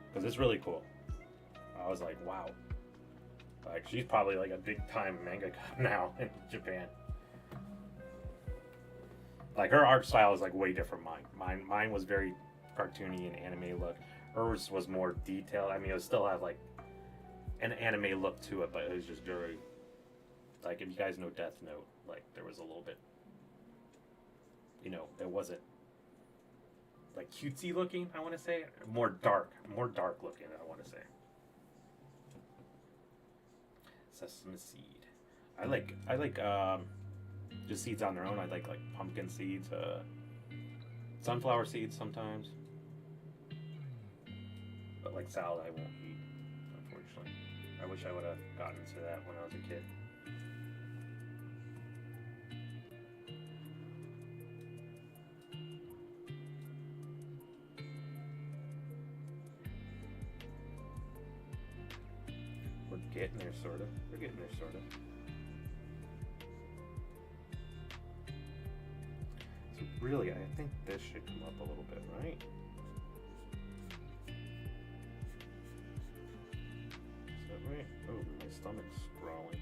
Because it's really cool. I was like, wow. Like she's probably like a big time mangaka now in Japan. Like her art style is like way different from mine was very cartoony and anime look. Hers was more detailed. I mean, it would still have like an anime look to it, but it was just very, like if you guys know Death Note, like there was a little bit, you know, it wasn't like cutesy looking, I want to say. More dark looking, I want to say. Sesame seed. I like just seeds on their own. I like pumpkin seeds, sunflower seeds sometimes. But like salad I won't eat, unfortunately. I wish I would have gotten into that when I was a kid. We're getting there, sort of. So really, I think this should come up a little bit, right? Is that right? Oh, my stomach's growling.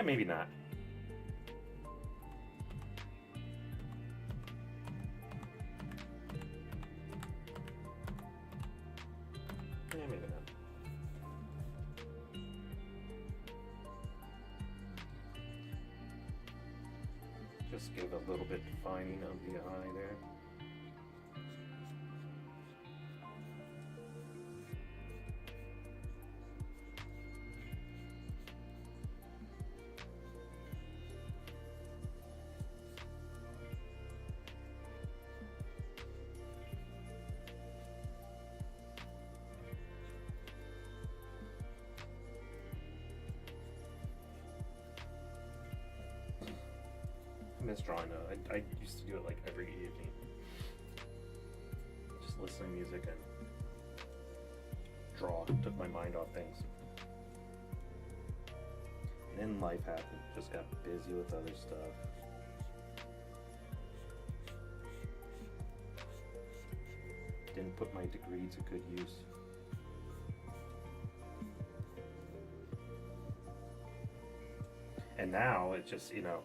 Maybe not. Maybe not. Just give a little bit defining of the eye there. I miss drawing though. I used to do it like every evening. Just listening to music and draw. Took my mind off things. And then life happened. Just got busy with other stuff. Didn't put my degree to good use. And now it's just, you know,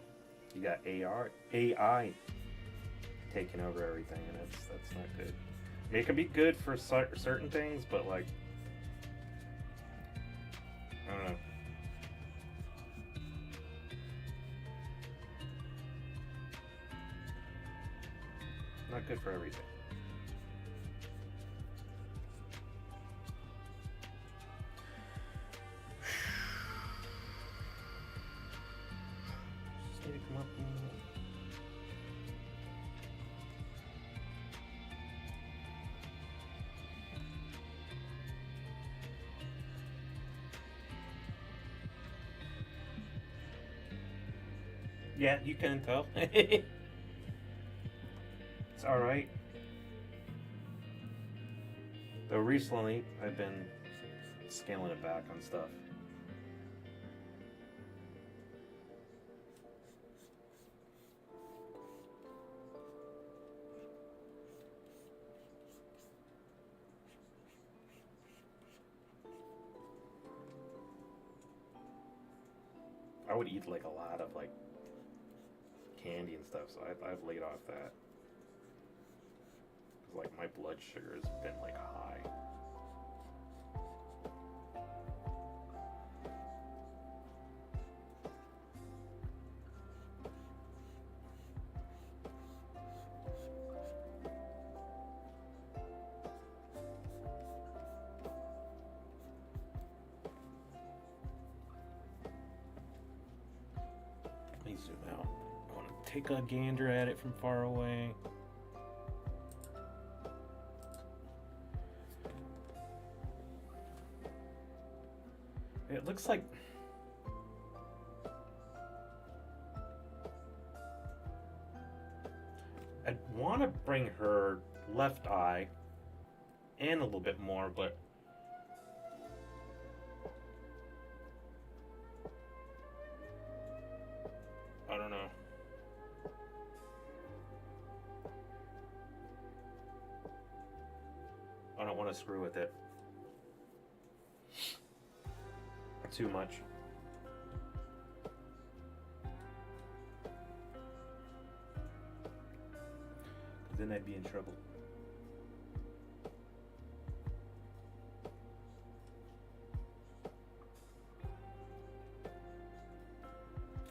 you got AI taking over everything, and that's not good. I mean, it can be good for certain things, but like, I don't know. Not good for everything. Just need to come up and... Yeah, you can tell. It's alright. Though recently, I've been scaling it back on stuff. I would eat like a lot of like candy and stuff, so I've laid off that. Cause like my blood sugar has been like high. Let me zoom out. I want to take a gander at it from far away. It looks like I'd want to bring her left eye in a little bit more, but I don't know. I don't want to screw with it too much. Because then I'd be in trouble.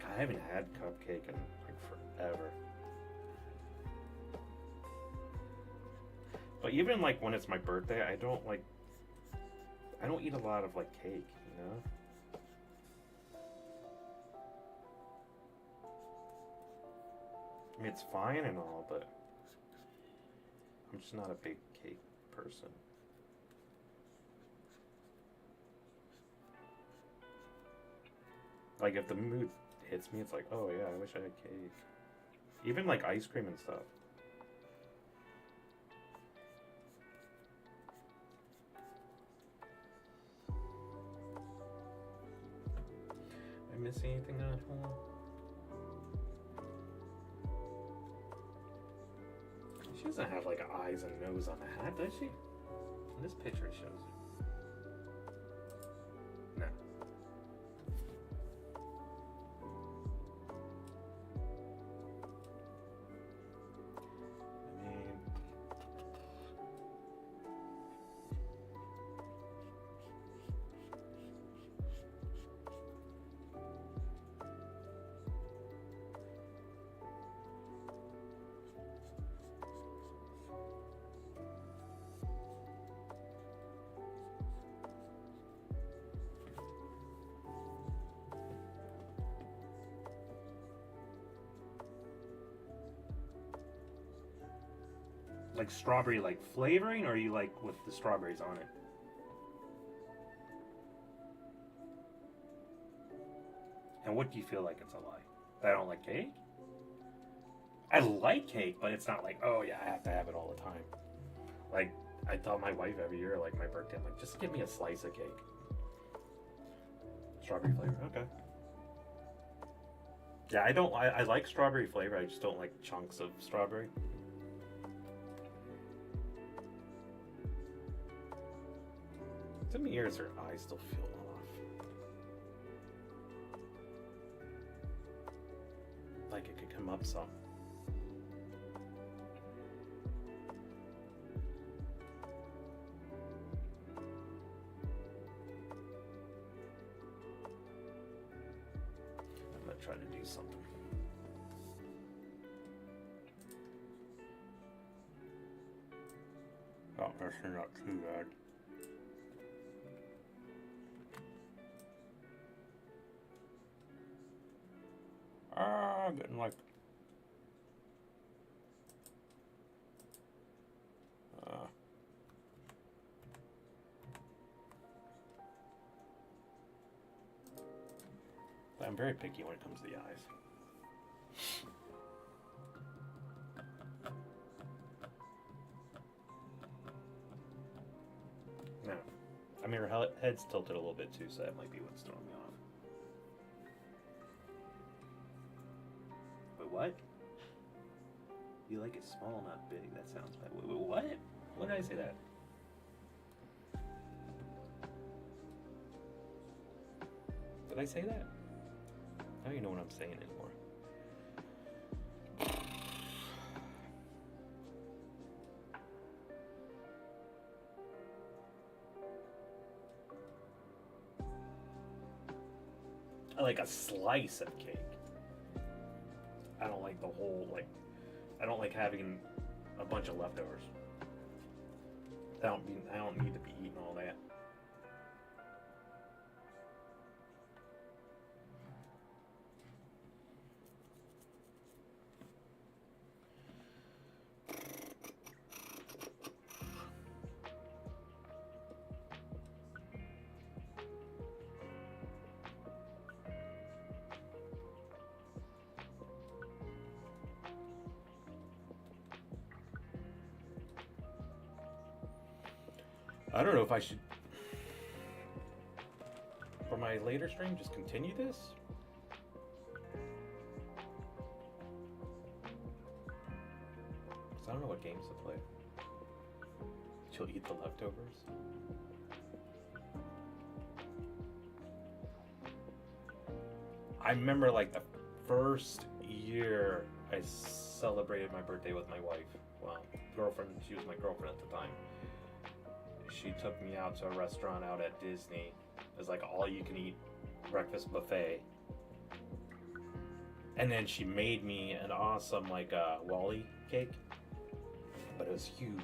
I haven't had cupcake in like forever. But even like when it's my birthday, I don't eat a lot of like cake, you know? I mean, it's fine and all, but I'm just not a big cake person. Like, if the mood hits me, it's like, oh yeah, I wish I had cake. Even like ice cream and stuff. Am I missing anything at home? She doesn't have like eyes and nose on the hat, does she? In this picture it shows it. No. I mean, like strawberry like flavoring, or are you like with the strawberries on it? And what do you feel like it's a lie? That I don't like cake? I like cake, but it's not like, oh yeah, I have to have it all the time. Like, I tell my wife every year, like my birthday, I'm like, just give me a slice of cake. Strawberry flavor, okay. Yeah, I like strawberry flavor, I just don't like chunks of strawberry. To me, ears or eyes still feel off. Like it could come up some. I'm gonna try to do something. Oh, that's not too bad. I'm getting like... I'm very picky when it comes to the eyes. No. I mean, her head's tilted a little bit too, so that might be what's throwing me off. But what? You like it small, not big. That sounds bad. Wait, what? When did I say that? Did I say that? I don't even know what I'm saying anymore. I like a slice of cake. I don't like the whole, like, I don't like having a bunch of leftovers. I don't need to be eating all that. I don't know if I should, for my later stream, just continue this. Because I don't know what games to play. She'll eat the leftovers. I remember like the first year I celebrated my birthday with my wife. Well, girlfriend, she was my girlfriend at the time. She took me out to a restaurant out at Disney. It was like all you can eat breakfast buffet. And then she made me an awesome like Wally cake. But it was huge.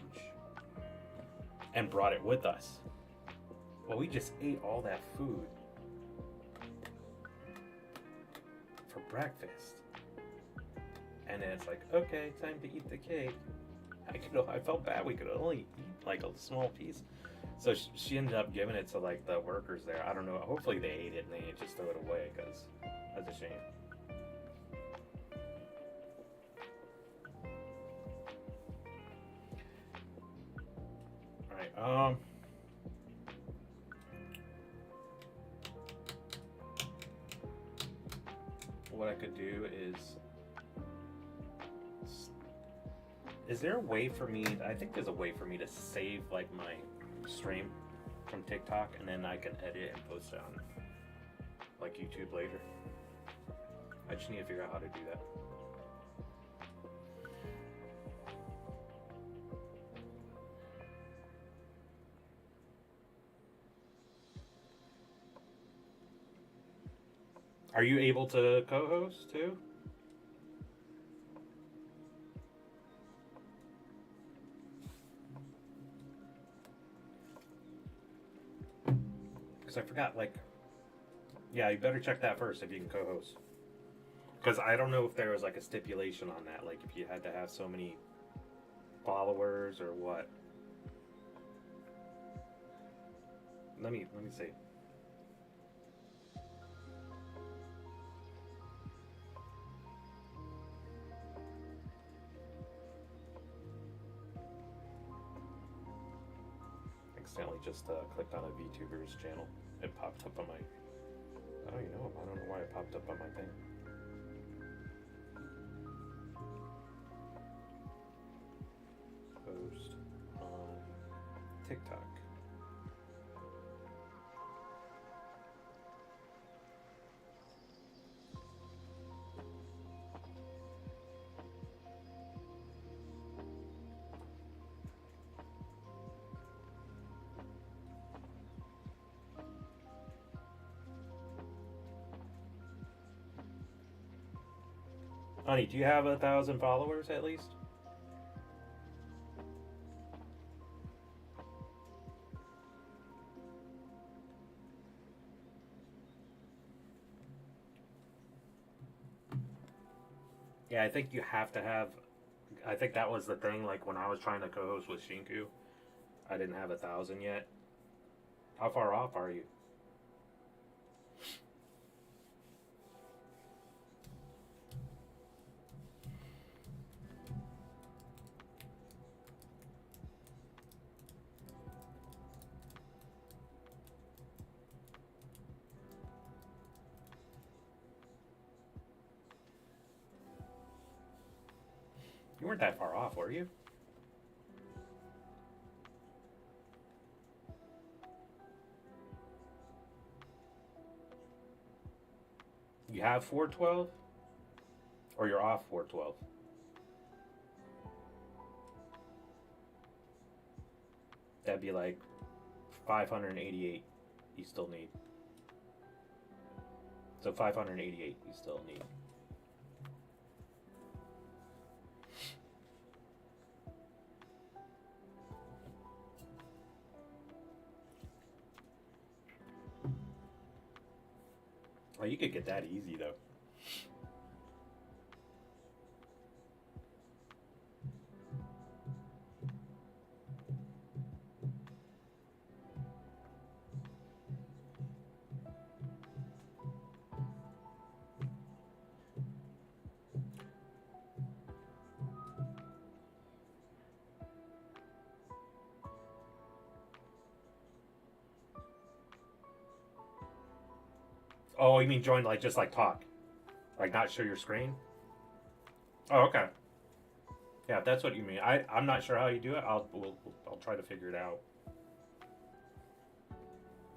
And brought it with us. Well, we just ate all that food for breakfast. And then it's like, okay, time to eat the cake. I felt bad we could only eat like a small piece. So she ended up giving it to like the workers there. I don't know. Hopefully they ate it and they didn't just throw it away because that's a shame. All right. What I could do is there a way for me, I think there's a way for me to save like my stream from TikTok and then I can edit and post it on like YouTube later. I just need to figure out how to do that. Are you able to co-host too? Because I forgot, like, yeah, you better check that first if you can co-host. Because I don't know if there was like a stipulation on that, like if you had to have so many followers or what. Let me see. Accidentally just clicked on a VTuber's channel. It popped up on my. I don't know. I don't know why it popped up on my thing. Post on TikTok. Honey, do you have 1,000 followers at least? Yeah, I think you have to have. I think that was the thing. Like when I was trying to co-host with Shinku, I didn't have 1,000 yet. How far off are you? You weren't that far off, were you? You have 412, or you're off 412. That'd be like 588. You still need. So 588. You still need. Oh, you could get that easy though. Oh, you mean join like just like talk, like not show your screen? Oh, okay. Yeah, if that's what you mean. I'm not sure how you do it. I'll try to figure it out.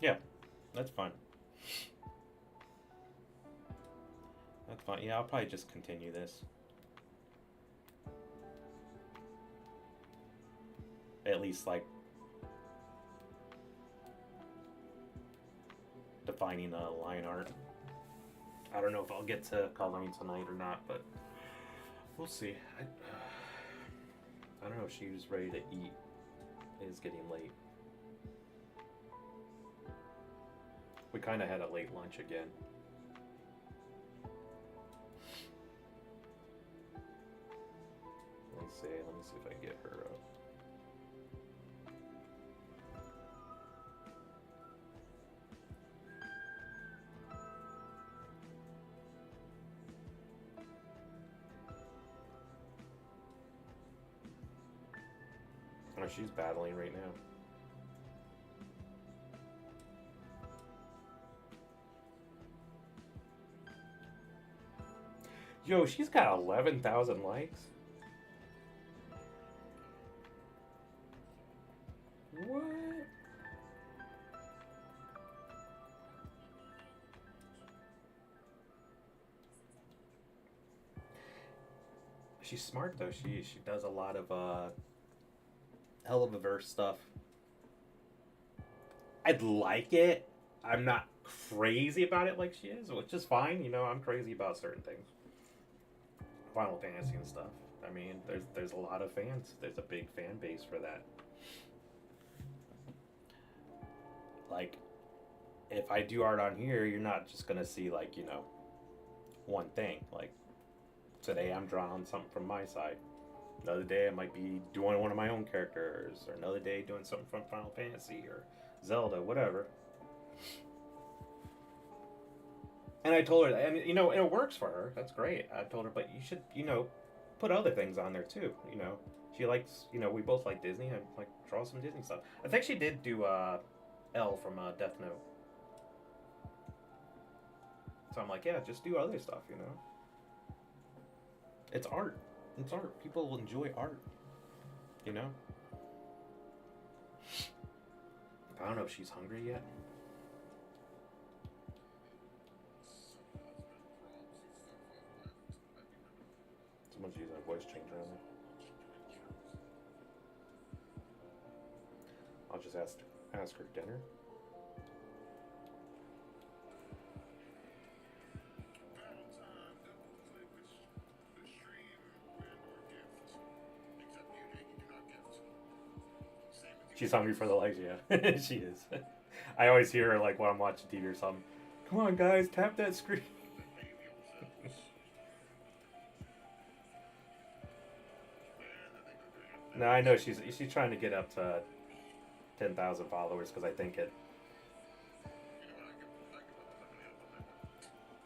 Yeah, that's fine. That's fine. Yeah, I'll probably just continue this. At least like defining a line art. I don't know if I'll get to coloring tonight or not, but we'll see. I don't know if she was ready to eat. It is getting late. We kind of had a late lunch again. Let me see. Let me see if I can get her up. Oh, she's battling right now. Yo, she's got 11,000 likes. What? She's smart though. She does a lot of hell of a verse stuff. I'd like it. I'm not crazy about it like she is, which is fine. You know, I'm crazy about certain things. Final Fantasy and stuff. I mean, there's a lot of fans. There's a big fan base for that. Like, if I do art on here, you're not just gonna see like one thing. Like today, I'm drawing something from my side. Another day, I might be doing one of my own characters, or another day doing something from Final Fantasy or Zelda, whatever. And I told her, and it works for her. That's great. I told her, but you should, put other things on there too. She likes, we both like Disney. I like draw some Disney stuff. I think she did do L from Death Note. So I'm like, yeah, just do other stuff. It's art. It's art. People will enjoy art. You know. I don't know if she's hungry yet. Someone's using a voice changer on there. I'll just ask her dinner. She's hungry for the likes, yeah. She is. I always hear her like when I'm watching TV or something. Come on, guys, tap that screen. No, I know she's trying to get up to 10,000 followers because I think it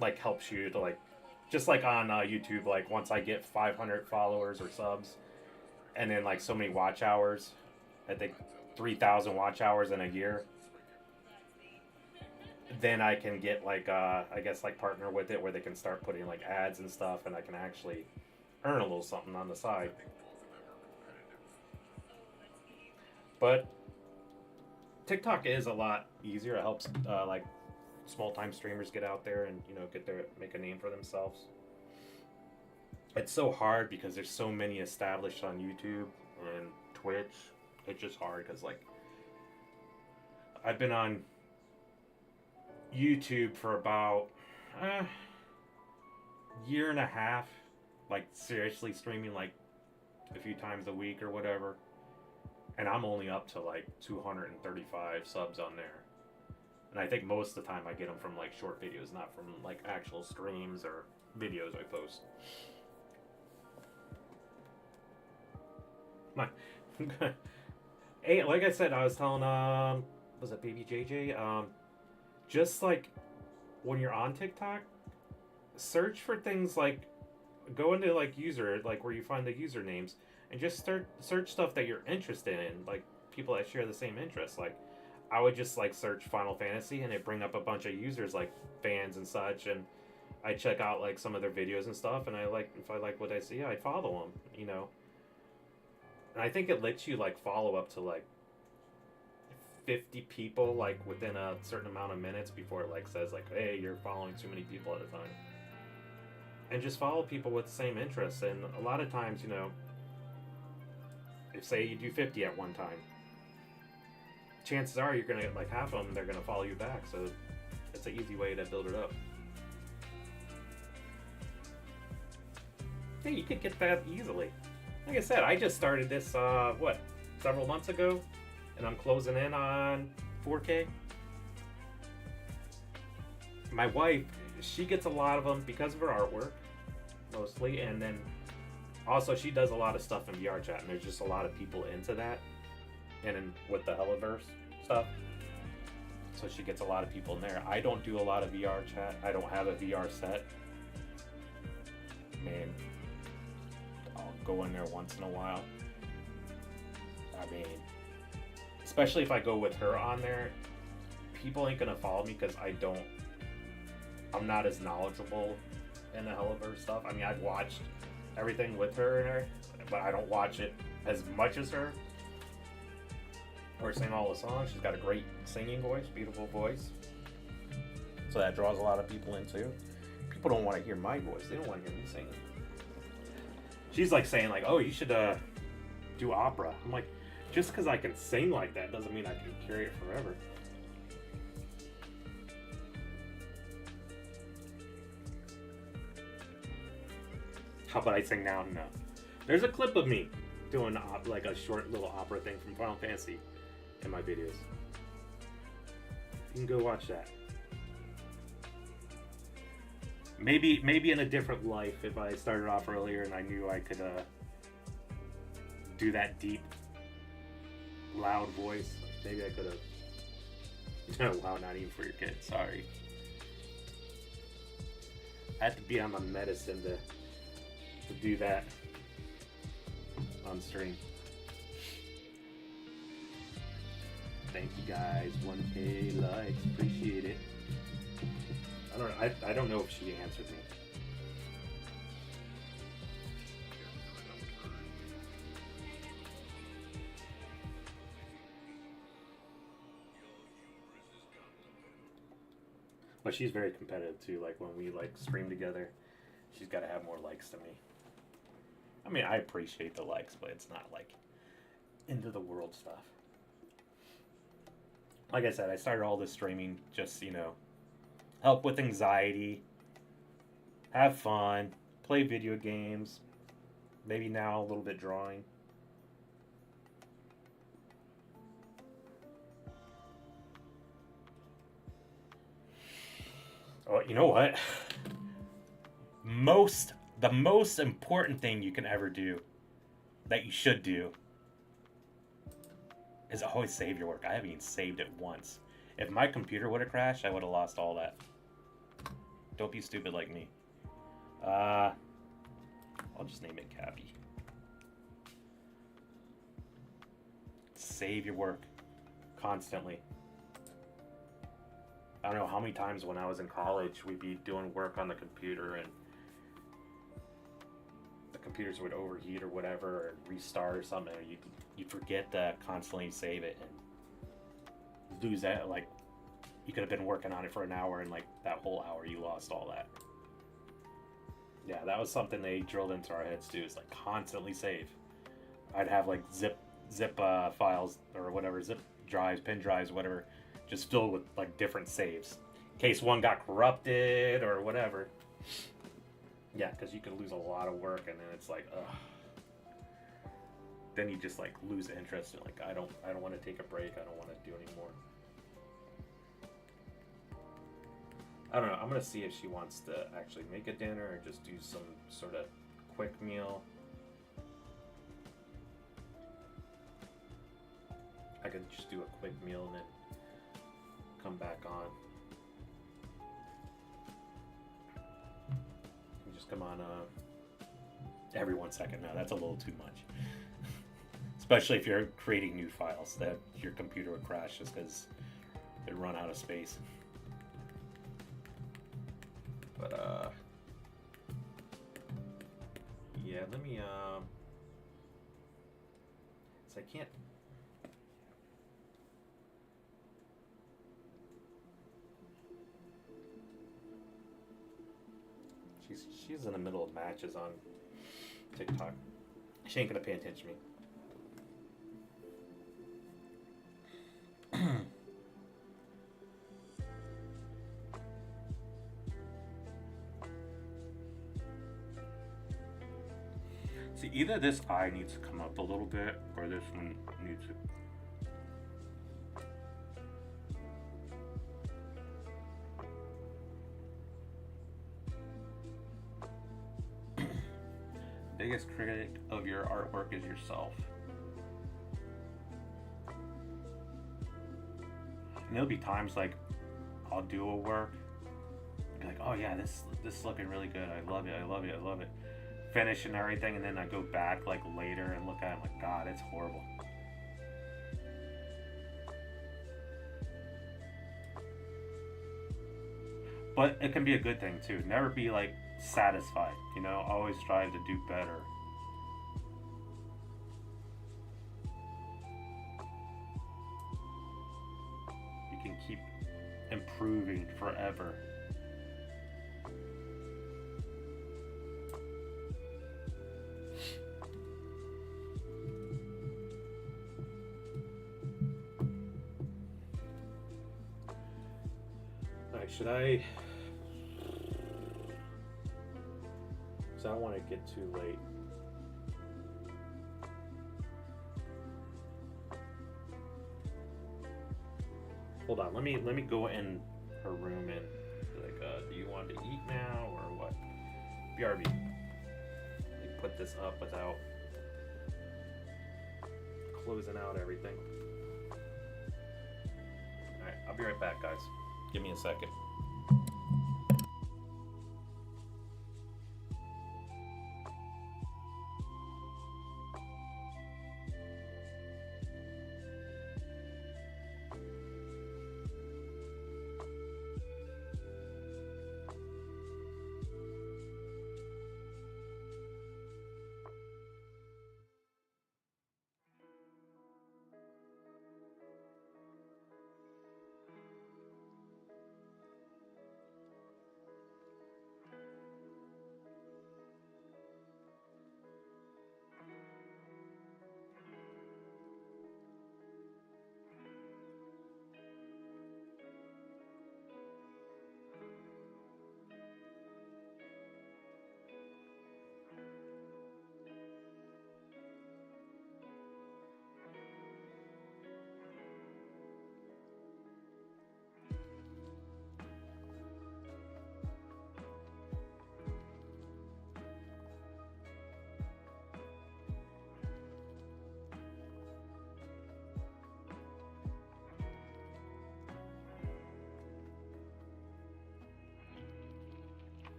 like helps you to like just like on YouTube. Like once I get 500 followers or subs, and then like so many watch hours, I think 3,000 watch hours in a year. Then I can get like I guess like partner with it where they can start putting like ads and stuff, and I can actually earn a little something on the side. But TikTok is a lot easier. It helps like small time streamers get out there and get their make a name for themselves. It's so hard because there's so many established on YouTube and Twitch. It's just hard because like I've been on YouTube for about a year and a half, like seriously streaming like a few times a week or whatever, and I'm only up to like 235 subs on there. And I think most of the time I get them from like short videos, not from like actual streams or videos I post. My, hey, like I said, I was telling was it Baby JJ? Just like when you're on TikTok, search for things like go into like user like where you find the usernames and just start search stuff that you're interested in, like people that share the same interests. Like I would just like search Final Fantasy and it bring up a bunch of users like fans and such, and I check out like some of their videos and stuff, and I like if I like what I see, I'd follow them. And I think it lets you like follow up to like 50 people like within a certain amount of minutes before it like says like, hey, you're following too many people at a time. And just follow people with the same interests. And a lot of times, if say you do 50 at one time, chances are you're gonna get like half of them, they're gonna follow you back. So it's an easy way to build it up. Hey, you could get that easily. Like I said, I just started this several months ago, and I'm closing in on 4K. My wife, she gets a lot of them because of her artwork, mostly, and then also she does a lot of stuff in VR chat, and there's just a lot of people into that, and then with the Helliverse stuff, so she gets a lot of people in there. I don't do a lot of VR chat. I don't have a VR set. Man, I'll go in there once in a while. I mean, especially if I go with her on there, people ain't gonna follow me because I'm not as knowledgeable in the Helliverse stuff. I mean, I've watched everything with her in her, but I don't watch it as much as her. Or sing all the songs. She's got a great singing voice, beautiful voice. So that draws a lot of people in too. People don't want to hear my voice. They don't want to hear me singing. She's like saying like, oh, you should do opera. I'm like, just because I can sing like that doesn't mean I can carry it forever. How about I sing now? No. There's a clip of me doing like a short little opera thing from Final Fantasy in my videos. You can go watch that. Maybe in a different life, if I started off earlier and I knew I could do that deep, loud voice, maybe I could have. Oh, wow, not even for your kids. Sorry. I had to be on my medicine to do that on stream. Thank you guys. 1K likes. Appreciate it. I don't know if she answered me. But she's very competitive too. Like when we like stream together, she's got to have more likes than me. I mean, I appreciate the likes, but it's not like end of the world stuff. Like I said, I started all this streaming just, help with anxiety, have fun, play video games, maybe now a little bit drawing. Oh, you know what? The most important thing you can ever do, that you should do, is always save your work. I haven't even saved it once. If my computer would have crashed, I would have lost all that. Don't be stupid like me. I'll just name it Cappy. Save your work constantly. I don't know how many times when I was in college we'd be doing work on the computer and the computers would overheat or whatever, or restart or something. Or you'd forget to constantly save it and lose that. Like, you could have been working on it for an hour, and like that whole hour you lost all that. Yeah, that was something they drilled into our heads too. Is like constantly save. I'd have like zip files or whatever, zip drives, pin drives, whatever, just filled with like different saves in case one got corrupted or whatever. Yeah, because you could lose a lot of work, and then it's like, ugh. Then you just like lose interest, and like I don't want to take a break. I don't want to do anymore. I don't know. I'm gonna see if she wants to actually make a dinner or just do some sort of quick meal. I could just do a quick meal and then come back on. You just come on every 1 second now. That's a little too much. Especially if you're creating new files, that your computer would crash just because it run out of space. But yeah, let me so I can't. She's in the middle of matches on TikTok. She ain't gonna pay attention to me. See, either this eye needs to come up a little bit, or this one needs to. Biggest critic of your artwork is yourself. And there'll be times like I'll do a work, be like, oh yeah, this is looking really good. I love it. I love it. I love it. Finish and everything, and then I go back like later and look at it. I'm like, God, it's horrible. But it can be a good thing too. Never be like satisfied, you know, always strive to do better. You can keep improving forever. Alright, should I? So I don't want to get too late. Hold on, let me go in her room and be like, do you want to eat now or what? BRB. Let me put this up without closing out everything. Alright, I'll be right back, guys. Give me a second.